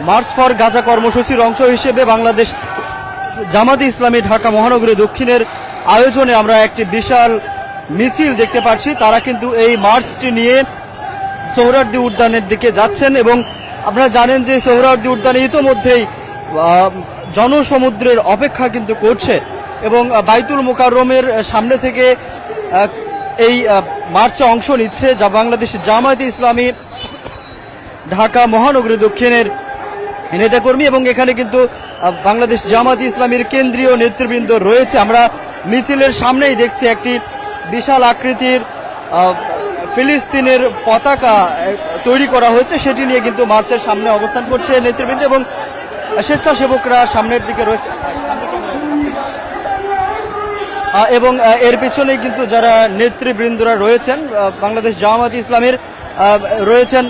মার্চ ফর গাজা কর্মসূচির অংশ হিসেবে বাংলাদেশ জামাতে ইসলামী ঢাকা মহানগরী দক্ষিণের আয়োজনে আমরা একটি বিশাল মিছিল দেখতে পাচ্ছি। তারা কিন্তু এই মার্চটি নিয়ে সোহরাওয়ার্দী উদ্যানের দিকে যাচ্ছেন এবং আপনারা জানেন যে সোহরাওয়ার্দী উদ্যানে ইতোমধ্যেই জনসমুদ্রের অপেক্ষা কিন্তু করছে এবং বাইতুল মুকাররমের সামনে থেকে এই মার্চে অংশ নিচ্ছে যা বাংলাদেশ জামায়াতে ইসলামী ঢাকা মহানগরী দক্ষিণের নেতাকর্মী এবং এখানে কিন্তু বাংলাদেশ জামায়াতে ইসলামীর কেন্দ্রীয় নেতৃবৃন্দ রয়েছে। আমরা মিছিলের সামনেই দেখছি একটি বিশাল আকৃতির ফিলিস্তিনের পতাকা তৈরি করা হয়েছে, সেটি নিয়ে কিন্তু মার্চের সামনে অবস্থান করছে নেতৃবৃন্দ এবং স্বেচ্ছাসেবকরা সামনের দিকে রয়েছে এবং এর পিছনেই কিন্তু যারা নেতৃবৃন্দরা রয়েছেন বাংলাদেশ জামাতে ইসলামের রয়েছেন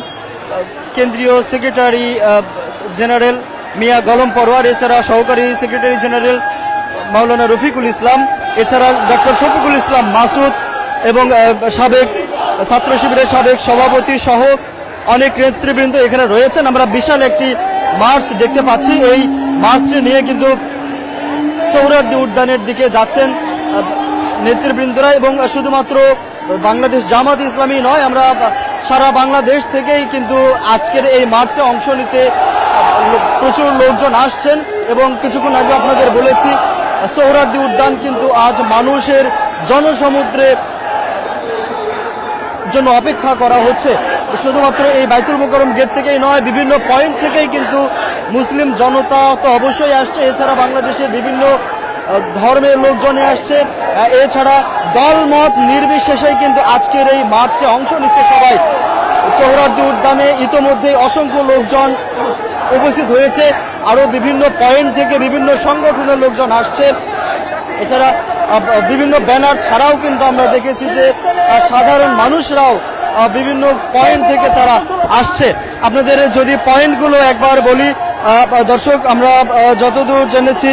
কেন্দ্রীয় সেক্রেটারি জেনারেল মিয়া গোলাম পরোয়ার, এছাড়া সহকারী সেক্রেটারি জেনারেল মাওলানা রফিকুল ইসলাম, এছাড়া ডক্টর শফিকুল ইসলাম মাসুদ এবং সাবেক ছাত্র শিবিরের সাবেক সভাপতি সহ অনেক নেতৃবৃন্দ এখানে রয়েছেন। আমরা বিশাল একটি মার্চ দেখতে পাচ্ছি। এই মার্চ নিয়ে কিন্তু সোহরাওয়ার্দী উদ্যানের দিকে যাচ্ছেন নেতৃবৃন্দরা, এবং শুধুমাত্র বাংলাদেশ জামাত ইসলামী নয়, আমরা সারা বাংলাদেশ থেকেই কিন্তু আজকের এই মার্চে অংশ নিতে প্রচুর লোকজন আসছেন। এবং কিছুক্ষণ আগে আপনাদের বলেছি সোহরাওয়ার্দী উদ্যান কিন্তু আজ মানুষের জনসমুদ্রে জন্য অপেক্ষা করা হচ্ছে। শুধুমাত্র এই বাইতুল মোকাররম গেট থেকেই নয়, বিভিন্ন পয়েন্ট থেকেই কিন্তু মুসলিম জনতা তো অবশ্যই আসছে, এছাড়া বাংলাদেশের বিভিন্ন ধর্মের লোকজনে আসছে, এছাড়া দলমত নির্বিশেষেই কিন্তু আজকের এই মার্চে অংশ নিচ্ছে সবাই। সোহরাওয়ার্দী উদ্যানে ইতোমধ্যে অসংখ্য লোকজন উপস্থিত হয়েছে, আরো বিভিন্ন পয়েন্ট থেকে বিভিন্ন সংগঠনের লোকজন আসছে। এছাড়া বিভিন্ন ব্যানার ছাড়াও কিন্তু আমরা দেখেছি যে সাধারণ মানুষরাও বিভিন্ন পয়েন্ট থেকে তারা আসছে। আপনাদের যদি পয়েন্টগুলো একবার বলি দর্শক, আমরা যতদূর জেনেছি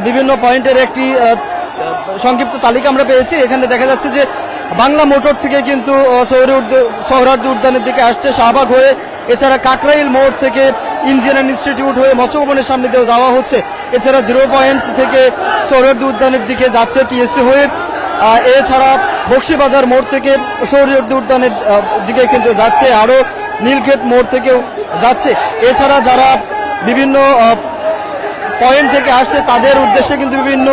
বিভিন্ন পয়েন্টের একটি সংক্ষিপ্ত তালিকা আমরা পেয়েছি। এখানে দেখা যাচ্ছে যে বাংলা মোটর থেকে কিন্তু সোহরাওয়ার্দী উদ্যানের দিকে আসছে শাহবাগ হয়ে, এছাড়া কাকরাইল মোড় থেকে ইঞ্জিনিয়ারিং ইনস্টিটিউট হয়ে মৎস্য ভবনের সামনে দিয়েও যাওয়া হচ্ছে। এছাড়া 0 পয়েন্ট থেকে সোহরাওয়ার্দী উদ্যানের দিকে যাচ্ছে টিএসসি হয়ে, এছাড়া বক্সিবাজার মোড় থেকে সোহরাওয়ার্দী উদ্যানের দিকে কিন্তু যাচ্ছে, আরো নীলক্ষেত মোড় থেকেও যাচ্ছে। এছাড়া যারা বিভিন্ন পয়েন্ট থেকে আসছে তাদের উদ্দেশ্যে কিন্তু বিভিন্ন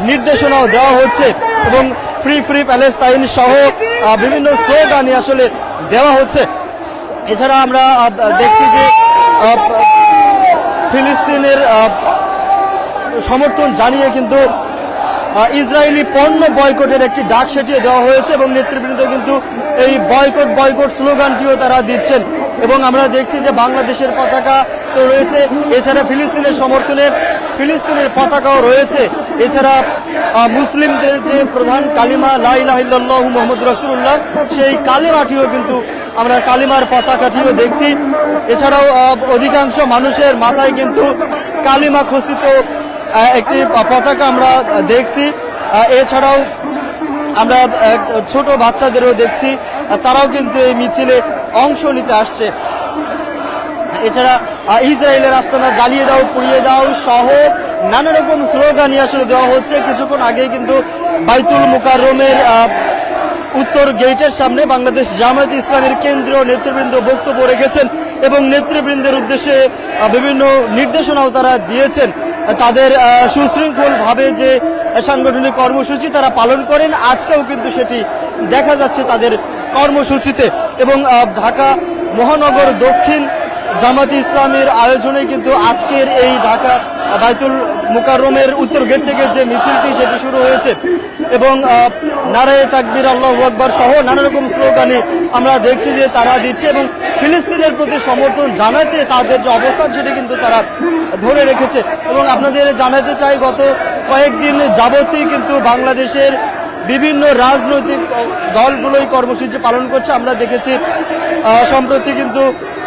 নির্দেশনাও দেওয়া হচ্ছে, এবং ফ্রি ফ্রি প্যালেস্তাইন সহ বিভিন্ন স্লোগানই আসলে দেওয়া হচ্ছে। এছাড়া আমরা দেখছি যে ফিলিস্তিনের সমর্থন জানিয়ে কিন্তু ইসরায়েলি পণ্য বয়কটের একটি ডাক সেটিয়ে দেওয়া হয়েছে, এবং নেতৃবৃন্দ কিন্তু এই বয়কট স্লোগানটিও তারা দিচ্ছেন। এবং আমরা দেখছি যে বাংলাদেশের পতাকা তো রয়েছে, এছাড়া ফিলিস্তিনের সমর্থনে ফিলিস্তিনের পতাকাও রয়েছে। এছাড়া মুসলিমদের যে প্রধান কালিমা লা ইলাহা ইল্লাল্লাহু মুহাম্মাদুর রাসূলুল্লাহ, সেই কালিমাটিও কিন্তু আমরা কালিমার পতাকাটিও দেখছি। এছাড়াও অধিকাংশ মানুষের মাথায় কিন্তু কালিমা খচিত একটি পতাকা আমরা দেখছি। এছাড়াও আমরা ছোট বাচ্চাদেরও দেখছি, তারাও কিন্তু এই মিছিলে অংশ নিতে আসছে। এছাড়া ইসরায়েলের আস্তানা জ্বালিয়ে দাও, পুড়িয়ে দাও সহ নানা রকম স্লোগানই আসলে দেওয়া হচ্ছে। কিছুক্ষণ আগে কিন্তু বাইতুল মোকাররমের উত্তর গেটের সামনে বাংলাদেশ জামায়াত ইসলামের কেন্দ্রীয় নেতৃবৃন্দ বক্তব্য রেখেছেন, এবং নেতৃবৃন্দের উদ্দেশ্যে বিভিন্ন নির্দেশনাও তারা দিয়েছেন। তাদের সুশৃঙ্খলভাবে যে সাংগঠনিক কর্মসূচি তারা পালন করেন, আজকেও কিন্তু সেটি দেখা যাচ্ছে তাদের কর্মসূচিতে। এবং ঢাকা মহানগর দক্ষিণ জামাত ইসলামের আয়োজনে কিন্তু আজকের এই ঢাকা বাইতুল মোকাররমের উত্তর গেট থেকে যে মিছিলটি সেটি শুরু হয়েছে, এবং নারায়ে তাকবীর আল্লাহু আকবার সহ নানা রকম স্লোগানে আমরা দেখছি যে তারা দিচ্ছে, এবং ফিলিস্তিনের প্রতি সমর্থন জানাতে তাদের যে অবস্থান সেটি কিন্তু তারা ধরে রেখেছে। এবং আপনাদের জানাতে চাই, গত কয়েকদিন যাবতই কিন্তু বাংলাদেশের বিভিন্ন রাজনৈতিক দলগুলোই কর্মসূচি পালন করছে। আমরা দেখেছি সম্প্রতি কিন্তু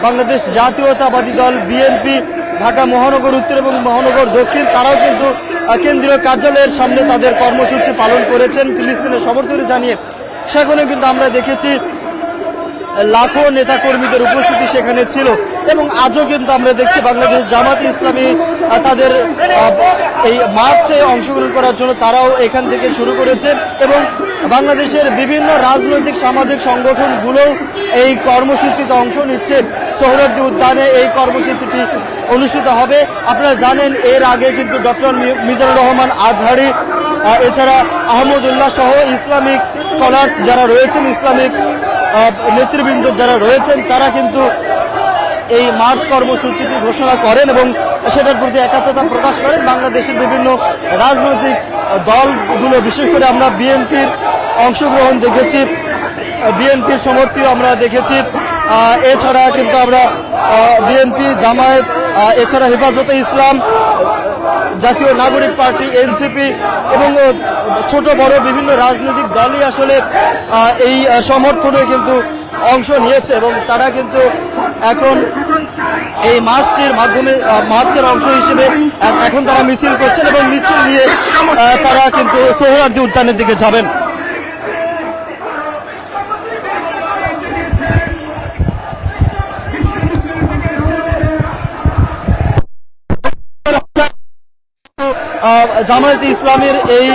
বাংলাদেশ জাতীয়তাবাদী দল বিএনপি ঢাকা মহানগর উত্তর এবং মহানগর দক্ষিণ তারাও কিন্তু কেন্দ্রীয় কার্যালয়ের সামনে তাদের কর্মসূচি পালন করেছেন ফিলিস্তিনের সমর্থনে জানিয়ে। সেখানে কিন্তু আমরা দেখেছি লাখো নেতাকর্মীদের উপস্থিতি সেখানে ছিল, এবং আজও কিন্তু আমরা দেখছি বাংলাদেশ জামাত ইসলামী তাদের এই মার্চে অংশগ্রহণ করার জন্য তারাও এখান থেকে শুরু করেছে, এবং বাংলাদেশের বিভিন্ন রাজনৈতিক সামাজিক সংগঠনগুলোও এই কর্মসূচিতে অংশ নিচ্ছে। সোহরাওয়ার্দী উদ্যানে এই কর্মসূচিটি অনুষ্ঠিত হবে। আপনারা জানেন এর আগে কিন্তু ডক্টর মিজানুর রহমান আজহারি, এছাড়া আহমদুল্লাহ সহ ইসলামিক স্কলার্স যারা রয়েছেন, ইসলামিক নেতৃবৃন্দ যারা রয়েছেন, তারা কিন্তু এই মার্চ কর্মসূচিটি ঘোষণা করেন এবং সেটার প্রতি একাত্মতা প্রকাশ করেন। বাংলাদেশের বিভিন্ন রাজনৈতিক দলগুলো, বিশেষ করে আমরা বিএনপির অংশগ্রহণ দেখেছি, বিএনপির সমর্থিত আমরা দেখেছি। এছাড়া কিন্তু আমরা বিএনপি, জামায়াত, এছাড়া হেফাজতে ইসলাম, জাতীয় নাগরিক পার্টি, এনসিপি এবং ছোট বড় বিভিন্ন রাজনৈতিক দলই আসলে এই সমর্থনে কিন্তু অংশ নিয়েছে, এবং তারা কিন্তু এখন এই মার্চটির মাধ্যমে মার্চের অংশ হিসেবে এখন তারা মিছিল করছেন এবং মিছিল নিয়ে তারা কিন্তু সোহরাওয়ার্দী উদ্যানের দিকে যাবেন। জামায়াতে ইসলামের এই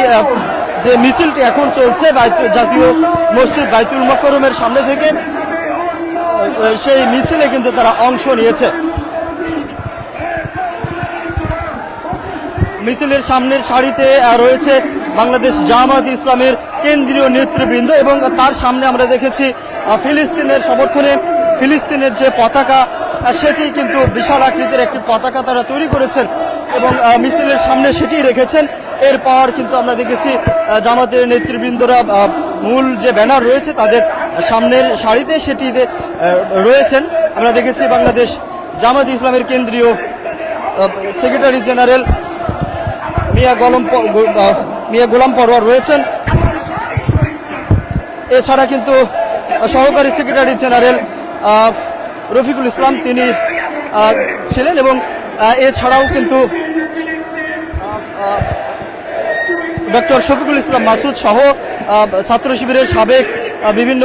যে মিছিলটি এখন চলছে জাতীয় মসজিদ বাইতুল মোকাররমের সামনে থেকে, সেই মিছিলে কিন্তু তারা অংশ নিয়েছে। মিছিলের সামনের সারিতে রয়েছে বাংলাদেশ জামায়াতে ইসলামের কেন্দ্রীয় নেতৃবৃন্দ এবং তার সামনে আমরা দেখেছি ফিলিস্তিনের সমর্থনে ফিলিস্তিনের যে পতাকা, সেটি কিন্তু বিশাল আকৃতির একটি পতাকা তারা তৈরি করেছেন এবং মিছিলের সামনে সেটি রেখেছেন। এরপর কিন্তু আমরা দেখেছি জামাতের নেতৃবৃন্দরা মূল যে ব্যানার রয়েছে তাদের সামনের সারিতে সেটিতে রয়েছেন। আমরা দেখেছি বাংলাদেশ জামায়াতে ইসলামের কেন্দ্রীয় সেক্রেটারি জেনারেল মিয়া গোলাম পরোয়ার রয়েছেন। এছাড়া কিন্তু সহকারী সেক্রেটারি জেনারেল রফিকুল ইসলাম তিনি ছিলেন এবং এছাড়াও কিন্তু ডক্টর শফিকুল ইসলাম মাসুদ সহ ছাত্র শিবিরের বিভিন্ন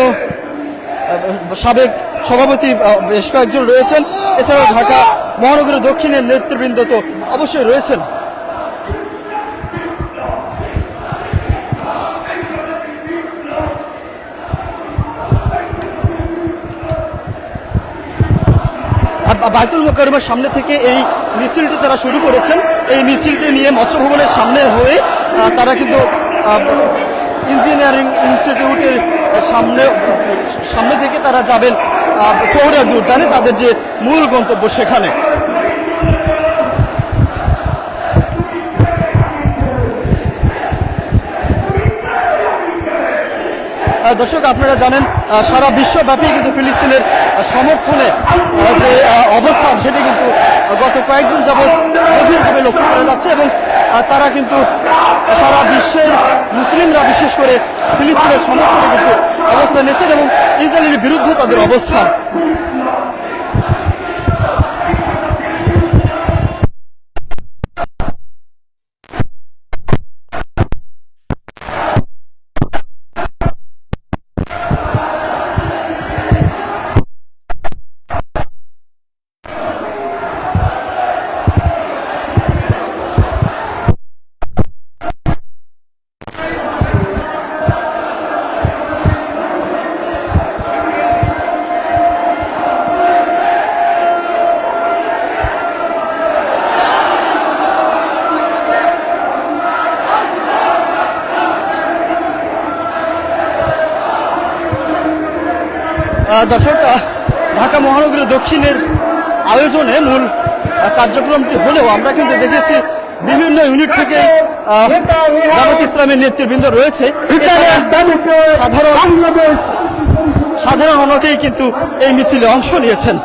সাবেক সভাপতি বেশ কয়েকজন রয়েছেন। এছাড়াও ঢাকা মহানগরী দক্ষিণের নেতৃবৃন্দ তো অবশ্যই রয়েছেন। বাইতুল মোকাররমের সামনে থেকে এই মিছিলটি তারা শুরু করেছেন। এই মিছিলটি নিয়ে মৎস্য ভবনের সামনে হয়ে তারা কিন্তু ইঞ্জিনিয়ারিং ইনস্টিটিউটের সামনে থেকে তারা যাবেন সোহরাওয়ার্দী উদ্যানে, তাদের যে মূল গন্তব্য সেখানে। দর্শক, আপনারা জানেন সারা বিশ্বব্যাপী কিন্তু ফিলিস্তিনের সমর্থনে যে অবস্থান সেটি কিন্তু গত কয়েকদিন যাবৎ গভীরভাবে লক্ষ্য করা যাচ্ছে এবং তারা কিন্তু সারা বিশ্বের মুসলিমরা বিশেষ করে ফিলিস্তিনের সমর্থনে কিন্তু অবস্থান নিয়েছেন এবং ইসরায়েলের বিরুদ্ধে তাদের অবস্থান। দর্শক, ঢাকা মহানগরী দক্ষিণের আয়োজনে মূল কার্যক্রমটি হলেও আমরা কিন্তু দেখেছি বিভিন্ন ইউনিট থেকে জামায়াতে ইসলামের নেতৃবৃন্দ রয়েছে। সাধারণ অনেকেই কিন্তু এই মিছিলে অংশ নিয়েছেন।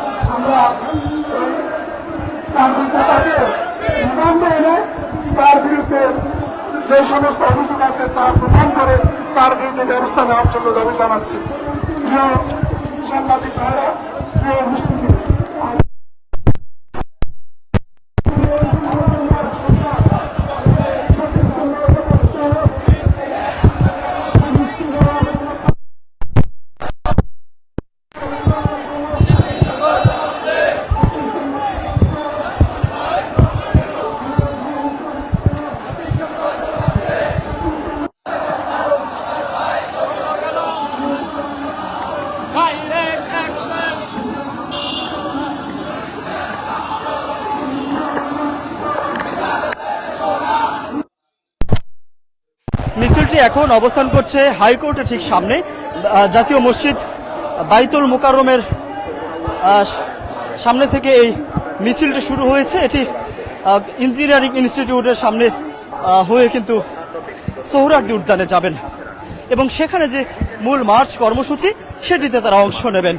তার বিরুদ্ধে যে সমস্ত অভিযোগ আছে তা প্রমাণ করে তার বিরুদ্ধে ব্যবস্থা নেওয়ার জন্য দাবি জানাচ্ছি। সাংবাদিক ভাইরা, প্রিয় উপস্থিতি, মিছিলটি এখন অবস্থান করছে হাইকোর্টের ঠিক সামনে। জাতীয় মসজিদ বাইতুল মোকাররমের সামনে থেকে এই মিছিলটি শুরু হয়েছে। এটি ইঞ্জিনিয়ারিং ইনস্টিটিউটের সামনে হয়ে কিন্তু সোহরাওয়ার্দী উদ্যানে যাবেন এবং সেখানে যে মূল মার্চ কর্মসূচি সেটিতে তারা অংশ নেবেন।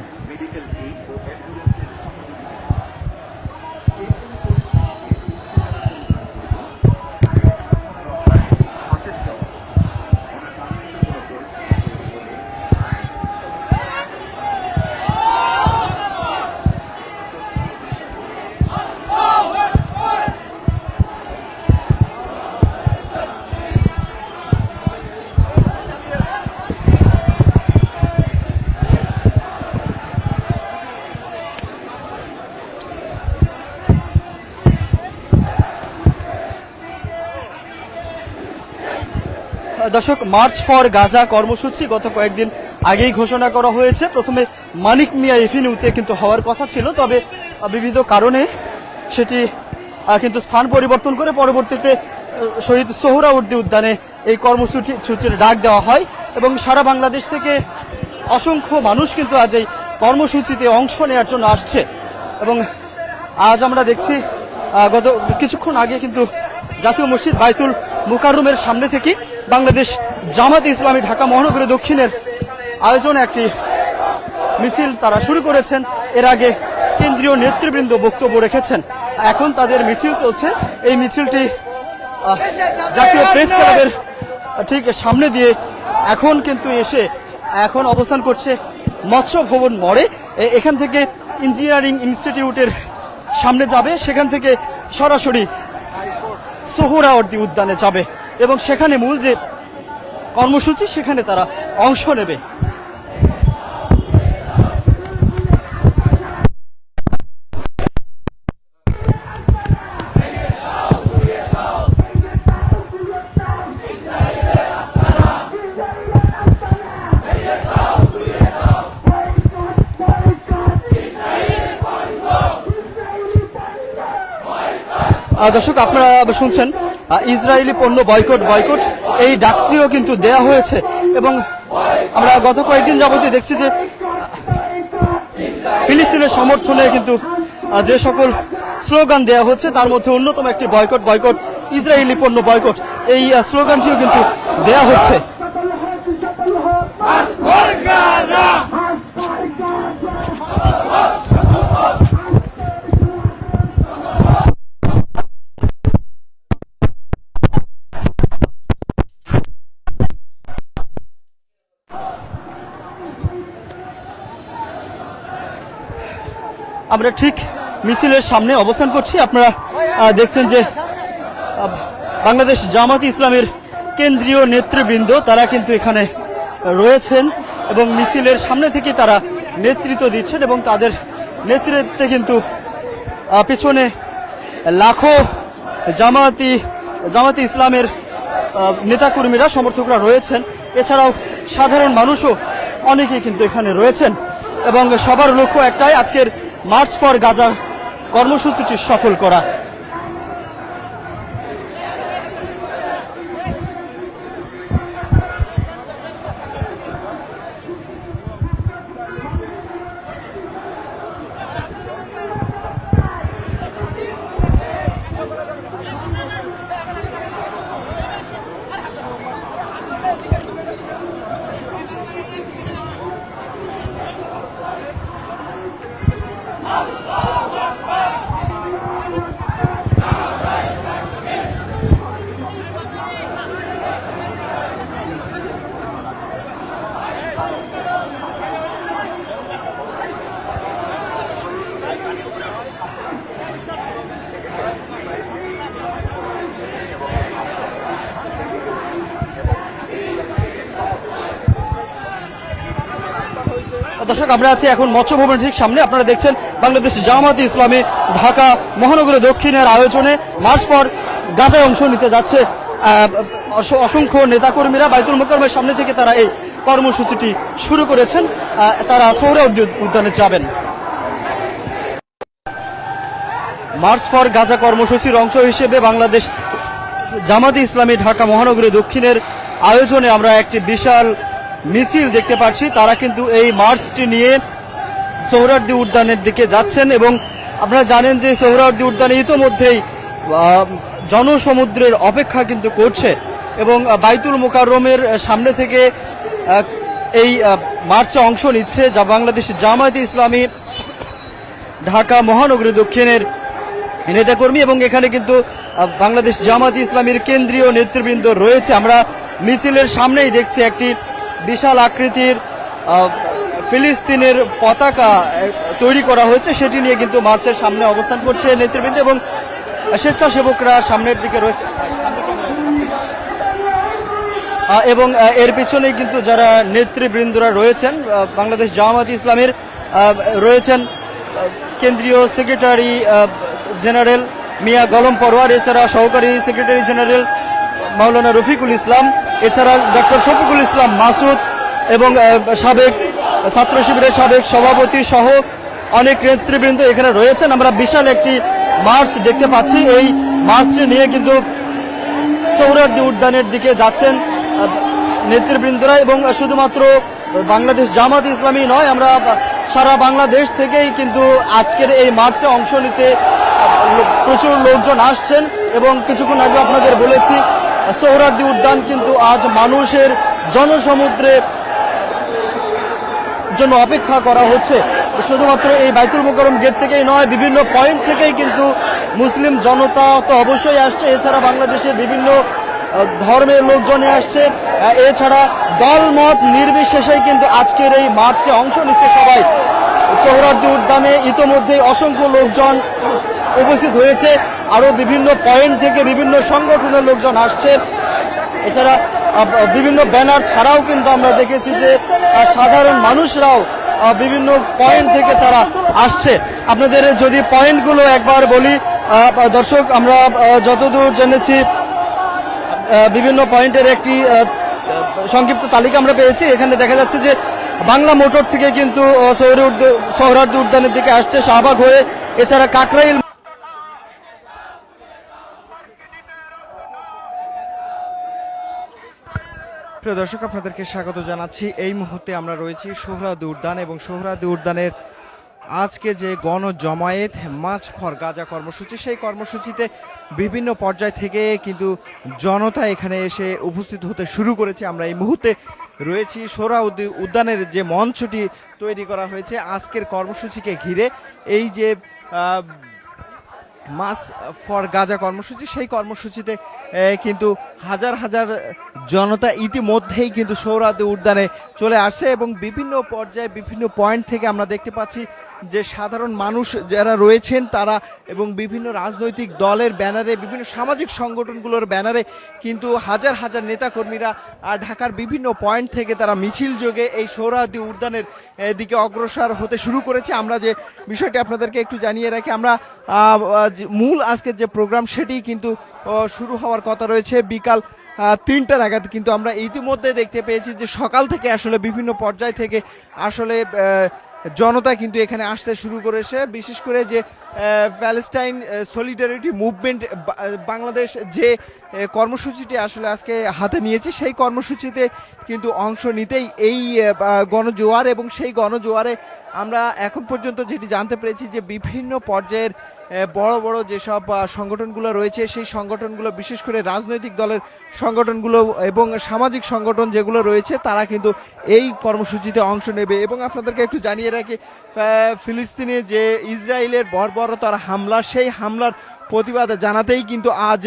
দর্শক, মার্চ ফর গাজা কর্মসূচি গত কয়েকদিন আগেই ঘোষণা করা হয়েছে। প্রথমে মানিক মিয়া এভিনিউতে কিন্তু হওয়ার কথা ছিল, তবে বিবিধ কারণে সেটি কিন্তু স্থান পরিবর্তন করে পরবর্তীতে শহীদ সোহরাওয়ার্দী উদ্যানে এই কর্মসূচির ডাক দেওয়া হয় এবং সারা বাংলাদেশ থেকে অসংখ্য মানুষ কিন্তু আজ এই কর্মসূচিতে অংশ নেওয়ার জন্য আসছে। এবং আজ আমরা দেখছি গত কিছুক্ষণ আগে কিন্তু জাতীয় মসজিদ বাইতুল মুকাররমের সামনে থেকে বাংলাদেশ জামাতে ইসলামী ঢাকা মহানগরী দক্ষিণের আয়োজনে একটি মিছিল তারা শুরু করেছেন। এর আগে কেন্দ্রীয় নেতৃবৃন্দ বক্তব্য রেখেছেন, এখন তাদের মিছিল চলছে। এই মিছিলটি জাতীয় প্রেস ক্লাবের ঠিক সামনে দিয়ে এখন কিন্তু এসে এখন অবস্থান করছে মৎস্য ভবন মোড়ে। এখান থেকে ইঞ্জিনিয়ারিং ইনস্টিটিউটের সামনে যাবে, সেখান থেকে সরাসরি সোহরাওয়ার্দী উদ্যানে যাবে এবং সেখানে মূল যে কর্মসূচি সেখানে তারা অংশ নেবে। দর্শক, আপনারা শুনছেন ইসরায়েলি পণ্য বয়কট বয়কট, এই ডাকটিও কিন্তু দেয়া হয়েছে এবং আমরা গত কয়েকদিন যাবতীয় দেখছি যে ফিলিস্তিনের সমর্থনে কিন্তু যে সকল স্লোগান দেয়া হচ্ছে তার মধ্যে অন্যতম একটি বয়কট বয়কট, ইসরায়েলি পণ্য বয়কট, এই স্লোগানটিও কিন্তু দেয়া হচ্ছে। আমরা ঠিক মিছিলের সামনে অবস্থান করছি। আপনারা দেখছেন যে বাংলাদেশ জামাতে ইসলামের কেন্দ্রীয় নেতৃবৃন্দ তারা কিন্তু এখানে রয়েছেন এবং মিছিলের সামনে থেকে তারা নেতৃত্ব দিচ্ছেন এবং তাদের নেতৃত্বে কিন্তু পেছনে লাখো জামাতে ইসলামের নেতাকর্মীরা সমর্থকরা রয়েছেন। এছাড়াও সাধারণ মানুষও অনেকেই কিন্তু এখানে রয়েছেন এবং সবার লক্ষ্য একটাই, আজকের মার্চ ফর গাজা কর্মসূচিটি সফল করা। দর্শক, আমরা আছি এখন মৎস্য ভবনের ঠিক সামনে। আপনারা দেখছেন বাংলাদেশ জামাতে ইসলামী ঢাকা মহানগরী দক্ষিণের আয়োজনে মার্চ ফর গাজায় অংশ নিতে যাচ্ছে অসংখ্য নেতাকর্মীরা। বাইতুল মুকাররমের সামনে থেকে তারা এই কর্মসূচিটি শুরু করেছেন, তারা সোহরাওয়ার্দী উদ্যানে যাবেন। মার্চ ফর গাজা কর্মসূচির অংশ হিসেবে বাংলাদেশ জামাতে ইসলামী ঢাকা মহানগরী দক্ষিণের আয়োজনে আমরা একটি বিশাল মিছিল দেখতে পাচ্ছি। তারা কিন্তু এই মার্চটি নিয়ে সোহরাওয়ার্দী উদ্যানের দিকে যাচ্ছেন এবং আপনারা জানেন যে সোহরাওয়ার্দী উদ্যানে ইতোমধ্যেই জনসমুদ্রের অপেক্ষা কিন্তু করছে এবং বাইতুল মুকাররমের সামনে থেকে এই মার্চে অংশ নিচ্ছে যা বাংলাদেশ জামায়াতে ইসলামী ঢাকা মহানগরী দক্ষিণের নেতাকর্মী এবং এখানে কিন্তু বাংলাদেশ জামায়াতে ইসলামীর কেন্দ্রীয় নেতৃবৃন্দ রয়েছে। আমরা মিছিলের সামনেই দেখছি একটি বিশাল আকৃতির ফিলিস্তিনের পতাকা তৈরি করা হয়েছে, সেটি নিয়ে কিন্তু মার্চের সামনে অবস্থান করছে নেতৃবৃন্দ এবং স্বেচ্ছাসেবকরা সামনের দিকে রয়েছে এবং এর পিছনেই কিন্তু যারা নেতৃবৃন্দরা রয়েছেন বাংলাদেশ জামায়াতে ইসলামের রয়েছেন কেন্দ্রীয় সেক্রেটারি জেনারেল মিয়া গোলাম পরোয়ার, এছাড়া সহকারী সেক্রেটারি জেনারেল মাওলানা রফিকুল ইসলাম, এছাড়া ডক্টর শফিকুল ইসলাম মাসুদ এবং সাবেক ছাত্র শিবিরের সাবেক সভাপতি সহ অনেক নেতৃবৃন্দ এখানে রয়েছেন। আমরা বিশাল একটি মার্চ দেখতে পাচ্ছি। এই মার্চটি নিয়ে কিন্তু সোহরাওয়ার্দী উদ্যানের দিকে যাচ্ছেন নেতৃবৃন্দরা, এবং শুধুমাত্র বাংলাদেশ জামাত ইসলামী নয়, আমরা সারা বাংলাদেশ থেকেই কিন্তু আজকের এই মার্চে অংশ নিতে প্রচুর লোকজন আসছেন। এবং কিছুক্ষণ আগে আপনাদের বলেছি সোহরাওয়ার্দী উদ্যান কিন্তু আজ মানুষের জনসমুদ্রে জন্য অপেক্ষা করা হচ্ছে। শুধুমাত্র এই বাইতুল মোকাররম গেট থেকেই নয়, বিভিন্ন পয়েন্ট থেকেই কিন্তু মুসলিম জনতা তো অবশ্যই আসছে, এছাড়া বাংলাদেশের বিভিন্ন ধর্মের লোকজনে আসছে, এছাড়া দলমত নির্বিশেষেই কিন্তু আজকের এই মার্চে অংশ নিচ্ছে সবাই। সোহরাওয়ার্দী উদ্যানে ইতোমধ্যেই অসংখ্য লোকজন উপস্থিত হয়েছে, আরো বিভিন্ন পয়েন্ট থেকে বিভিন্ন সংগঠনের লোকজন আসছে। এছাড়া বিভিন্ন ব্যানার ছাড়াও কিন্তু আমরা দেখেছি যে সাধারণ মানুষরাও বিভিন্ন পয়েন্ট থেকে তারা আসছে। আপনাদের যদি পয়েন্টগুলো একবার বলি দর্শক, আমরা যতদূর জেনেছি বিভিন্ন পয়েন্টের একটি সংক্ষিপ্ত তালিকা আমরা পেয়েছি। এখানে দেখা যাচ্ছে যে বাংলা মোটর থেকে কিন্তু সোহরাওয়ার্দী উদ্যানের দিকে আসছে শাহবাগ হয়ে, এছাড়া কাকরাইল। প্রিয় দর্শক, আপনাদেরকে স্বাগত জানাচ্ছি। এই মুহূর্তে আমরা রয়েছি সোহরাওয়ার্দী উদ্যান, এবং সোহরাওয়ার্দী উদ্যানের আজকে যে গণজমায়েত মার্চ ফর গাজা কর্মসূচি, সেই কর্মসূচিতে বিভিন্ন পর্যায় থেকে কিন্তু জনতা এখানে এসে উপস্থিত হতে শুরু করেছে। আমরা এই মুহূর্তে রয়েছি সোহরাওয়ার্দী উদ্যানের যে মঞ্চটি তৈরি করা হয়েছে আজকের কর্মসূচিকে ঘিরে, এই যে মার্চ ফর গাজা কর্মসূচি, সেই কর্মসূচিতে কিন্তু হাজার হাজার জনতা ইতিমধ্যেই কিন্তু সোহরাওয়ার্দী উদ্যানে চলে আসছে, এবং বিভিন্ন পর্যায়ে বিভিন্ন পয়েন্ট থেকে আমরা দেখতে পাচ্ছি যে সাধারণ মানুষ যারা রয়েছেন তারা, এবং বিভিন্ন রাজনৈতিক দলের ব্যানারে, বিভিন্ন সামাজিক সংগঠনগুলোর ব্যানারে কিন্তু হাজার হাজার নেতাকর্মীরা ঢাকার বিভিন্ন পয়েন্ট থেকে তারা মিছিল যোগে এই সোহরাওয়ার্দী উদ্যানের দিকে অগ্রসর হতে শুরু করেছে। আমরা যে বিষয়টি আপনাদেরকে একটু জানিয়ে রাখি, আমরা মূল আজকের যে প্রোগ্রাম সেটি কিন্তু শুরু হওয়ার কথা রয়েছে বিকাল 3টা নাগাদ, কিন্তু আমরা ইতিমধ্যে দেখতে পেয়েছি যে সকাল থেকে আসলে বিভিন্ন পর্যায় থেকে আসলে জনতা কিন্তু এখানে আসতে শুরু করেছে। বিশেষ করে যে প্যালেস্টাইন সলিডারিটি মুভমেন্ট বাংলাদেশ যে কর্মসূচিটি আসলে আজকে হাতে নিয়েছে, সেই কর্মসূচিতে কিন্তু অংশ নিতেই এই গণজোয়ার, এবং সেই গণজোয়ারে আমরা এখন পর্যন্ত যেটি জানতে পেরেছি যে বিভিন্ন পর্যায়ের বড় বড় যেসব সংগঠনগুলো রয়েছে, সেই সংগঠনগুলো, বিশেষ করে রাজনৈতিক দলের সংগঠনগুলো এবং সামাজিক সংগঠন যেগুলো রয়েছে, তারা কিন্তু এই কর্মসূচিতে অংশ নেবে। এবং আপনাদেরকে একটু জানিয়ে রাখি, ফিলিস্তিনে যে ইসরায়েলের বর্বরতার হামলা, সেই হামলার প্রতিবাদ জানাতেই কিন্তু আজ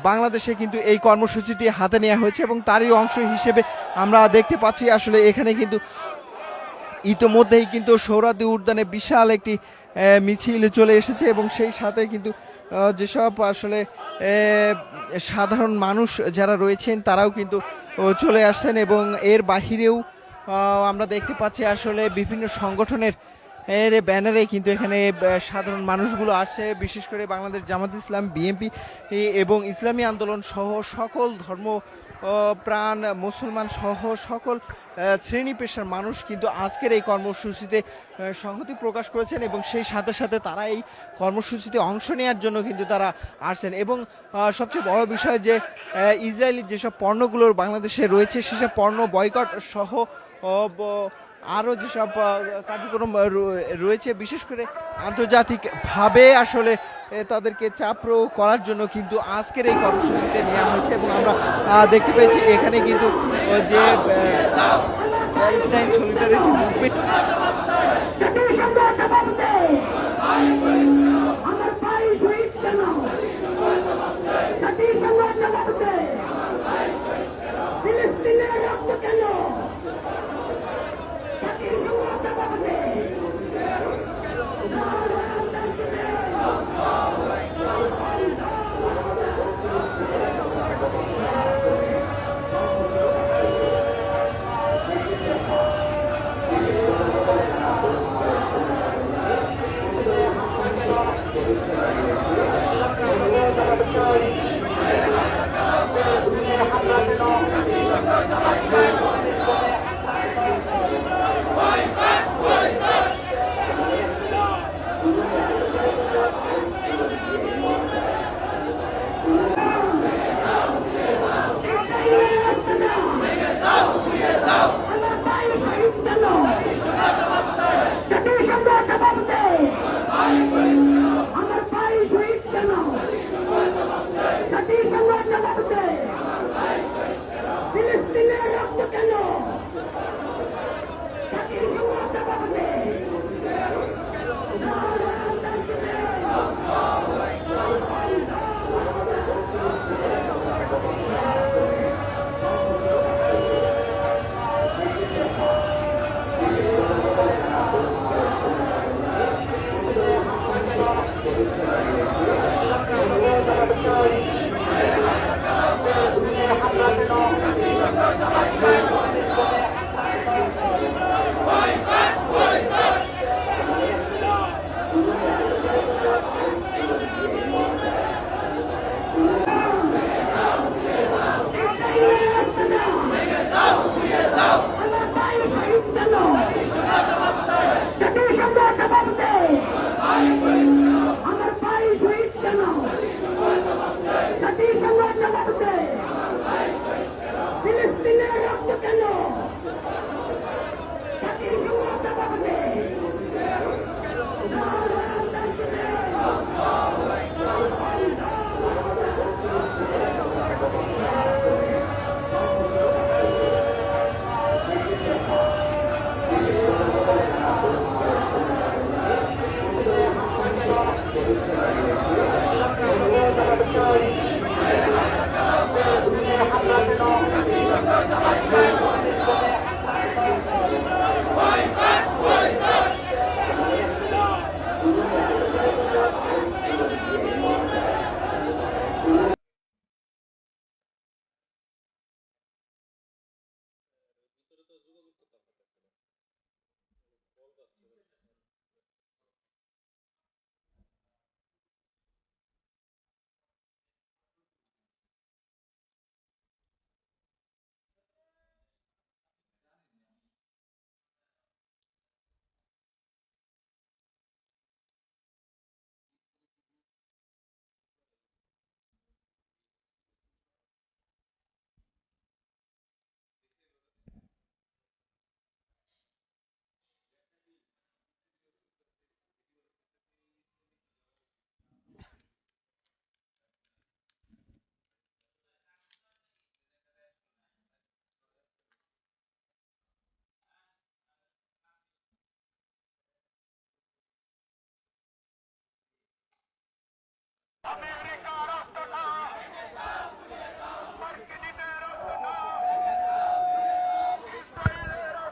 বাংলাদেশে কিন্তু এই কর্মসূচিটি হাতে নেওয়া হয়েছে, এবং তারই অংশ হিসেবে আমরা দেখতে পাচ্ছি আসলে এখানে কিন্তু ইতোমধ্যেই কিন্তু সোহরাওয়ার্দী উদ্যানে বিশাল একটি মিছিল চলে এসেছে, এবং সেই সাথে কিন্তু যেসব আসলে সাধারণ মানুষ যারা রয়েছেন তারাও কিন্তু চলে আসছেন, এবং এর বাহিরেও আমরা দেখতে পাচ্ছি আসলে বিভিন্ন সংগঠনের ব্যানারে কিন্তু এখানে সাধারণ মানুষগুলো আসছে। বিশেষ করে বাংলাদেশ জামাত ইসলাম, বিএনপি এবং ইসলামী আন্দোলন সহ সকল ধর্ম প্রাণ মুসলমান সহ সকল শ্রেণী পেশার মানুষ কিন্তু আজকের এই কর্মসূচিতে সংহতি প্রকাশ করেছেন, এবং সেই সাথে সাথে তারা এই কর্মসূচিতে অংশ নেওয়ার জন্য কিন্তু তারা আসছেন। এবং সবচেয়ে বড় বিষয় যে ইসরায়েলের যেসব পণ্যগুলোর বাংলাদেশে রয়েছে, সেসব পণ্য বয়কট সহ আরও যেসব কার্যক্রম রয়েছে, বিশেষ করে আন্তর্জাতিকভাবে আসলে তাদেরকে চাপ প্রয়োগ করার জন্য কিন্তু আজকের এই কর্মসূচিতে নেওয়া হয়েছে। এবং আমরা দেখতে পেয়েছি এখানে কিন্তু যে প্যালেস্টাইন সলিডারিটি মুভমেন্ট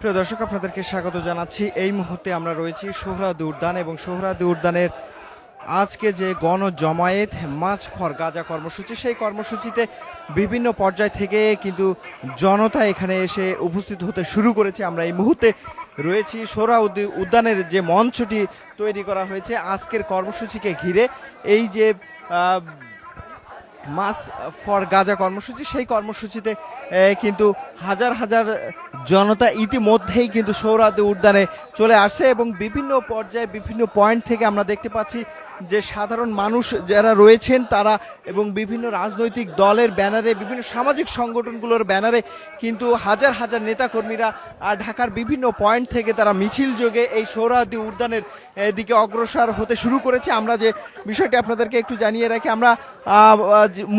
প্রিয় দর্শক, আপনাদেরকে স্বাগত জানাচ্ছি। এই মুহূর্তে আমরা রয়েছি সোহরাওয়ার্দী উদ্যান এবং সোহরাওয়ার্দী উদ্যানের আজকে যে গণজমায়েত মার্চ ফর গাজা কর্মসূচি, সেই কর্মসূচিতে বিভিন্ন পর্যায় থেকে কিন্তু জনতা এখানে এসে উপস্থিত হতে শুরু করেছে। আমরা এই মুহূর্তে রয়েছি সোহরাওয়ার্দী উদ্যানের যে মঞ্চটি তৈরি করা হয়েছে আজকের কর্মসূচিকে ঘিরে। এই যে মাস ফর গাজা কর্মসূচি, সেই কর্মসূচিতে কিন্তু হাজার হাজার জনতা ইতিমধ্যেই কিন্তু সোহরাওয়ার্দী উদ্যানে চলে আসছে এবং বিভিন্ন পর্যায়ে বিভিন্ন পয়েন্ট থেকে আমরা দেখতে পাচ্ছি যে সাধারণ মানুষ যারা রয়েছেন তারা এবং বিভিন্ন রাজনৈতিক দলের ব্যানারে, বিভিন্ন সামাজিক সংগঠনগুলোর ব্যানারে কিন্তু হাজার হাজার নেতাকর্মীরা ঢাকার বিভিন্ন পয়েন্ট থেকে তারা মিছিল যোগে এই সোহরাওয়ার্দী উদ্যানের দিকে অগ্রসর হতে শুরু করেছে। আমরা যে বিষয়টি আপনাদেরকে একটু জানিয়ে রাখি, আমরা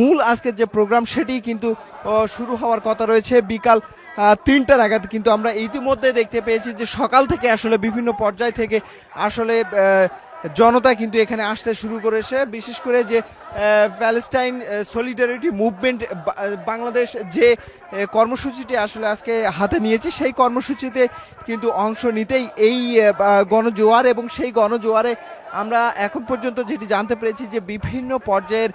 মূল আজকের যে প্রোগ্রাম সেটি কিন্তু শুরু হওয়ার কথা রয়েছে বিকাল 3টা নাগাদ, কিন্তু আমরা ইতিমধ্যে দেখতে পেয়েছি যে সকাল থেকে আসলে বিভিন্ন পর্যায় থেকে আসলে জনতা কিন্তু এখানে আসতে শুরু করেছে। বিশেষ করে যে প্যালেস্টাইন সলিডারিটি মুভমেন্ট বাংলাদেশ যে কর্মসূচিটি আসলে আজকে হাতে নিয়েছে, সেই কর্মসূচিতে কিন্তু অংশ নিতেই এই গণজোয়ার, এবং সেই গণজোয়ারে আমরা এখন পর্যন্ত যেটি জানতে পেরেছি যে বিভিন্ন পর্যায়ের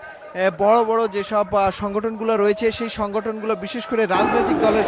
বড় বড় যেসব সংগঠনগুলো রয়েছে সেই সংগঠনগুলো, বিশেষ করে রাজনৈতিক দলের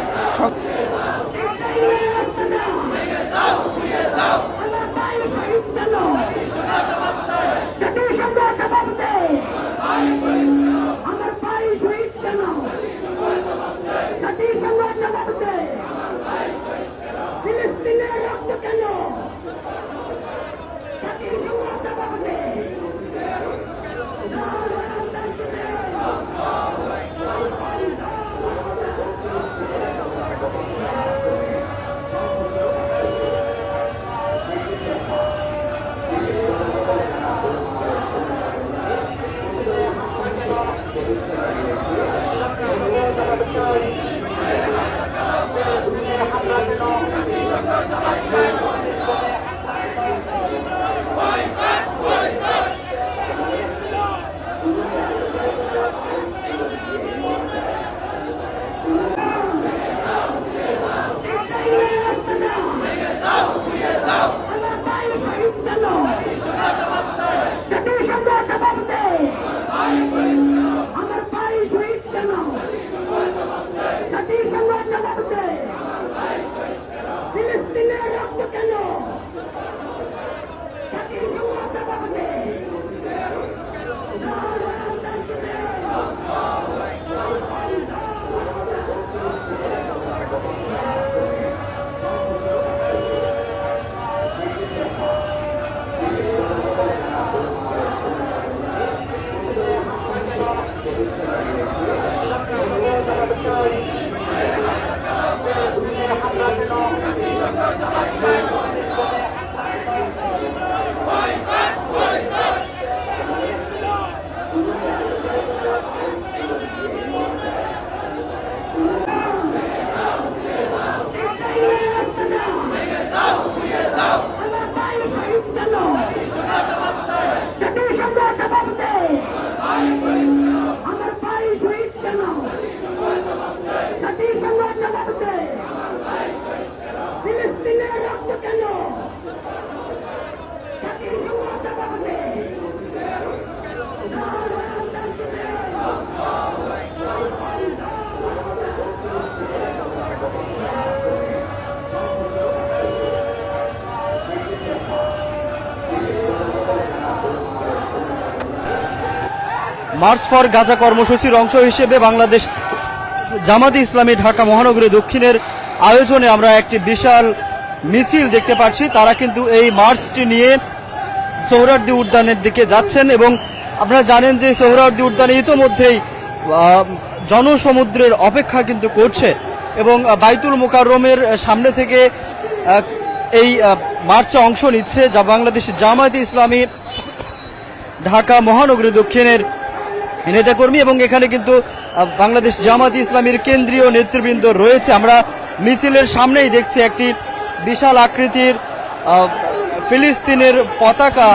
মার্চ ফর গাজা কর্মসূচির অংশ হিসেবে বাংলাদেশ জামাতে ইসলামী ঢাকা মহানগরী দক্ষিণের আয়োজনে আমরা একটি বিশাল মিছিল দেখতে পাচ্ছি। তারা কিন্তু এই মার্চটি নিয়ে সোহরাওয়ার্দী উদ্যানের দিকে যাচ্ছেন এবং আপনারা জানেন যে সোহরাওয়ার্দী উদ্যানে ইতোমধ্যেই জনসমুদ্রের অপেক্ষা কিন্তু করছে এবং বাইতুল মোকাররমের সামনে থেকে এই মার্চে অংশ নিচ্ছে যা বাংলাদেশ জামাতে ইসলামী ঢাকা মহানগরী দক্ষিণের নেতাকর্মী এবং এখানে কিন্তু বাংলাদেশ জামাতে ইসলামীর কেন্দ্রীয় নেতৃবৃন্দ রয়েছে। আমরা মিছিলের সামনেই দেখছি একটি বিশাল আকৃতির ফিলিস্তিনের পতাকা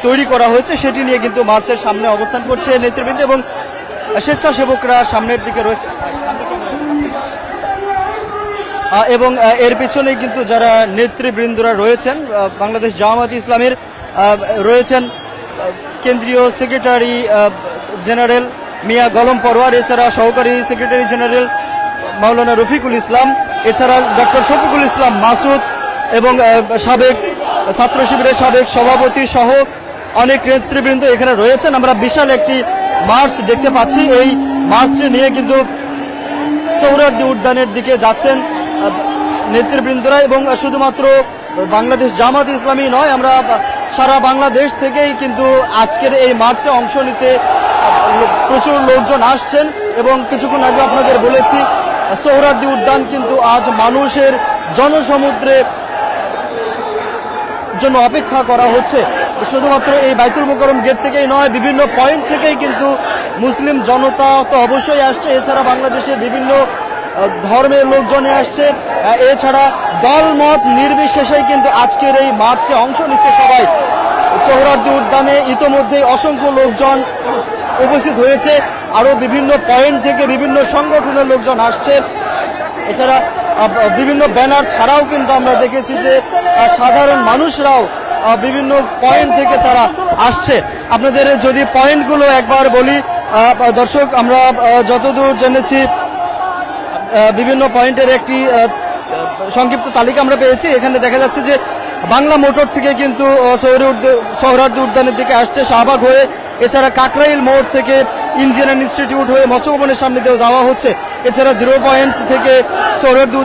তৈরি করা হয়েছে, সেটি নিয়ে কিন্তু মার্চের সামনে অবস্থান করছে নেতৃবৃন্দ এবং স্বেচ্ছাসেবকরা সামনের দিকে রয়েছে। এবং এর পিছনেই কিন্তু যারা নেতৃবৃন্দরা রয়েছেন বাংলাদেশ জামায়াতে ইসলামের রয়েছেন কেন্দ্রীয় সেক্রেটারি জেনারেল মিয়া গলম পরোয়ার, এছাড়া সহকারী সেক্রেটারি জেনারেল মাওলানা রফিকুল ইসলাম, এছাড়া ডক্টর শফিকুল ইসলাম মাসুদ এবং সাবেক ছাত্র শিবিরের সাবেক সভাপতি সহ অনেক নেতৃবৃন্দ এখানে রয়েছেন। আমরা বিশাল একটি মার্চ দেখতে পাচ্ছি। এই মার্চটি নিয়ে কিন্তু সোহরাওয়ার্দী উদ্যানের দিকে যাচ্ছেন নেতৃবৃন্দরা, এবং শুধুমাত্র বাংলাদেশ জামায়াতে ইসলামী নয়, আমরা সারা বাংলাদেশ থেকেই কিন্তু আজকের এই মার্চে অংশ নিতে প্রচুর লোকজন আসছেন। এবং কিছুক্ষণ আগে আপনাদের বলেছি সোহরাওয়ার্দী উদ্যান কিন্তু আজ মানুষের জনসমুদ্রে জন্য অপেক্ষা করা হচ্ছে। শুধুমাত্র এই বাইতুল মোকাররম গেট থেকেই নয়, বিভিন্ন পয়েন্ট থেকেই কিন্তু মুসলিম জনতা তো অবশ্যই আসছে, এছাড়া বাংলাদেশের বিভিন্ন ধর্মের লোকজনে আসছে, এছাড়া দলমত নির্বিশেষেই কিন্তু আজকের এই মার্চে অংশ নিচ্ছে সবাই। সোহরাওয়ার্দী উদ্যানে ইতোমধ্যেই অসংখ্য লোকজন উপস্থিত হয়েছে, আরো বিভিন্ন পয়েন্ট থেকে বিভিন্ন সংগঠনের লোকজন আসছে। এছাড়া বিভিন্ন ব্যানার ছাড়াও কিন্তু আমরা দেখেছি যে সাধারণ মানুষরাও বিভিন্ন পয়েন্ট থেকে তারা আসছে। আপনাদের যদি পয়েন্টগুলো একবার বলি দর্শক, আমরা যতদূর জেনেছি বিভিন্ন পয়েন্টের একটি সংক্ষিপ্ত তালিকা আমরা পেয়েছি। এখানে দেখা যাচ্ছে যে বাংলা মোটর থেকে কিন্তু সোহরাওয়ার্দী উদ্যানের দিকে আসছে শাহবাগ হয়ে, এছাড়া কাকরাইল মোড় থেকে ইঞ্জিনিয়ারিং ইনস্টিটিউট হয়ে মৎস্য ভবনের সামনে দিয়েও যাওয়া হচ্ছে, এছাড়া 0 পয়েন্ট থেকে সোহরাওয়ার্দী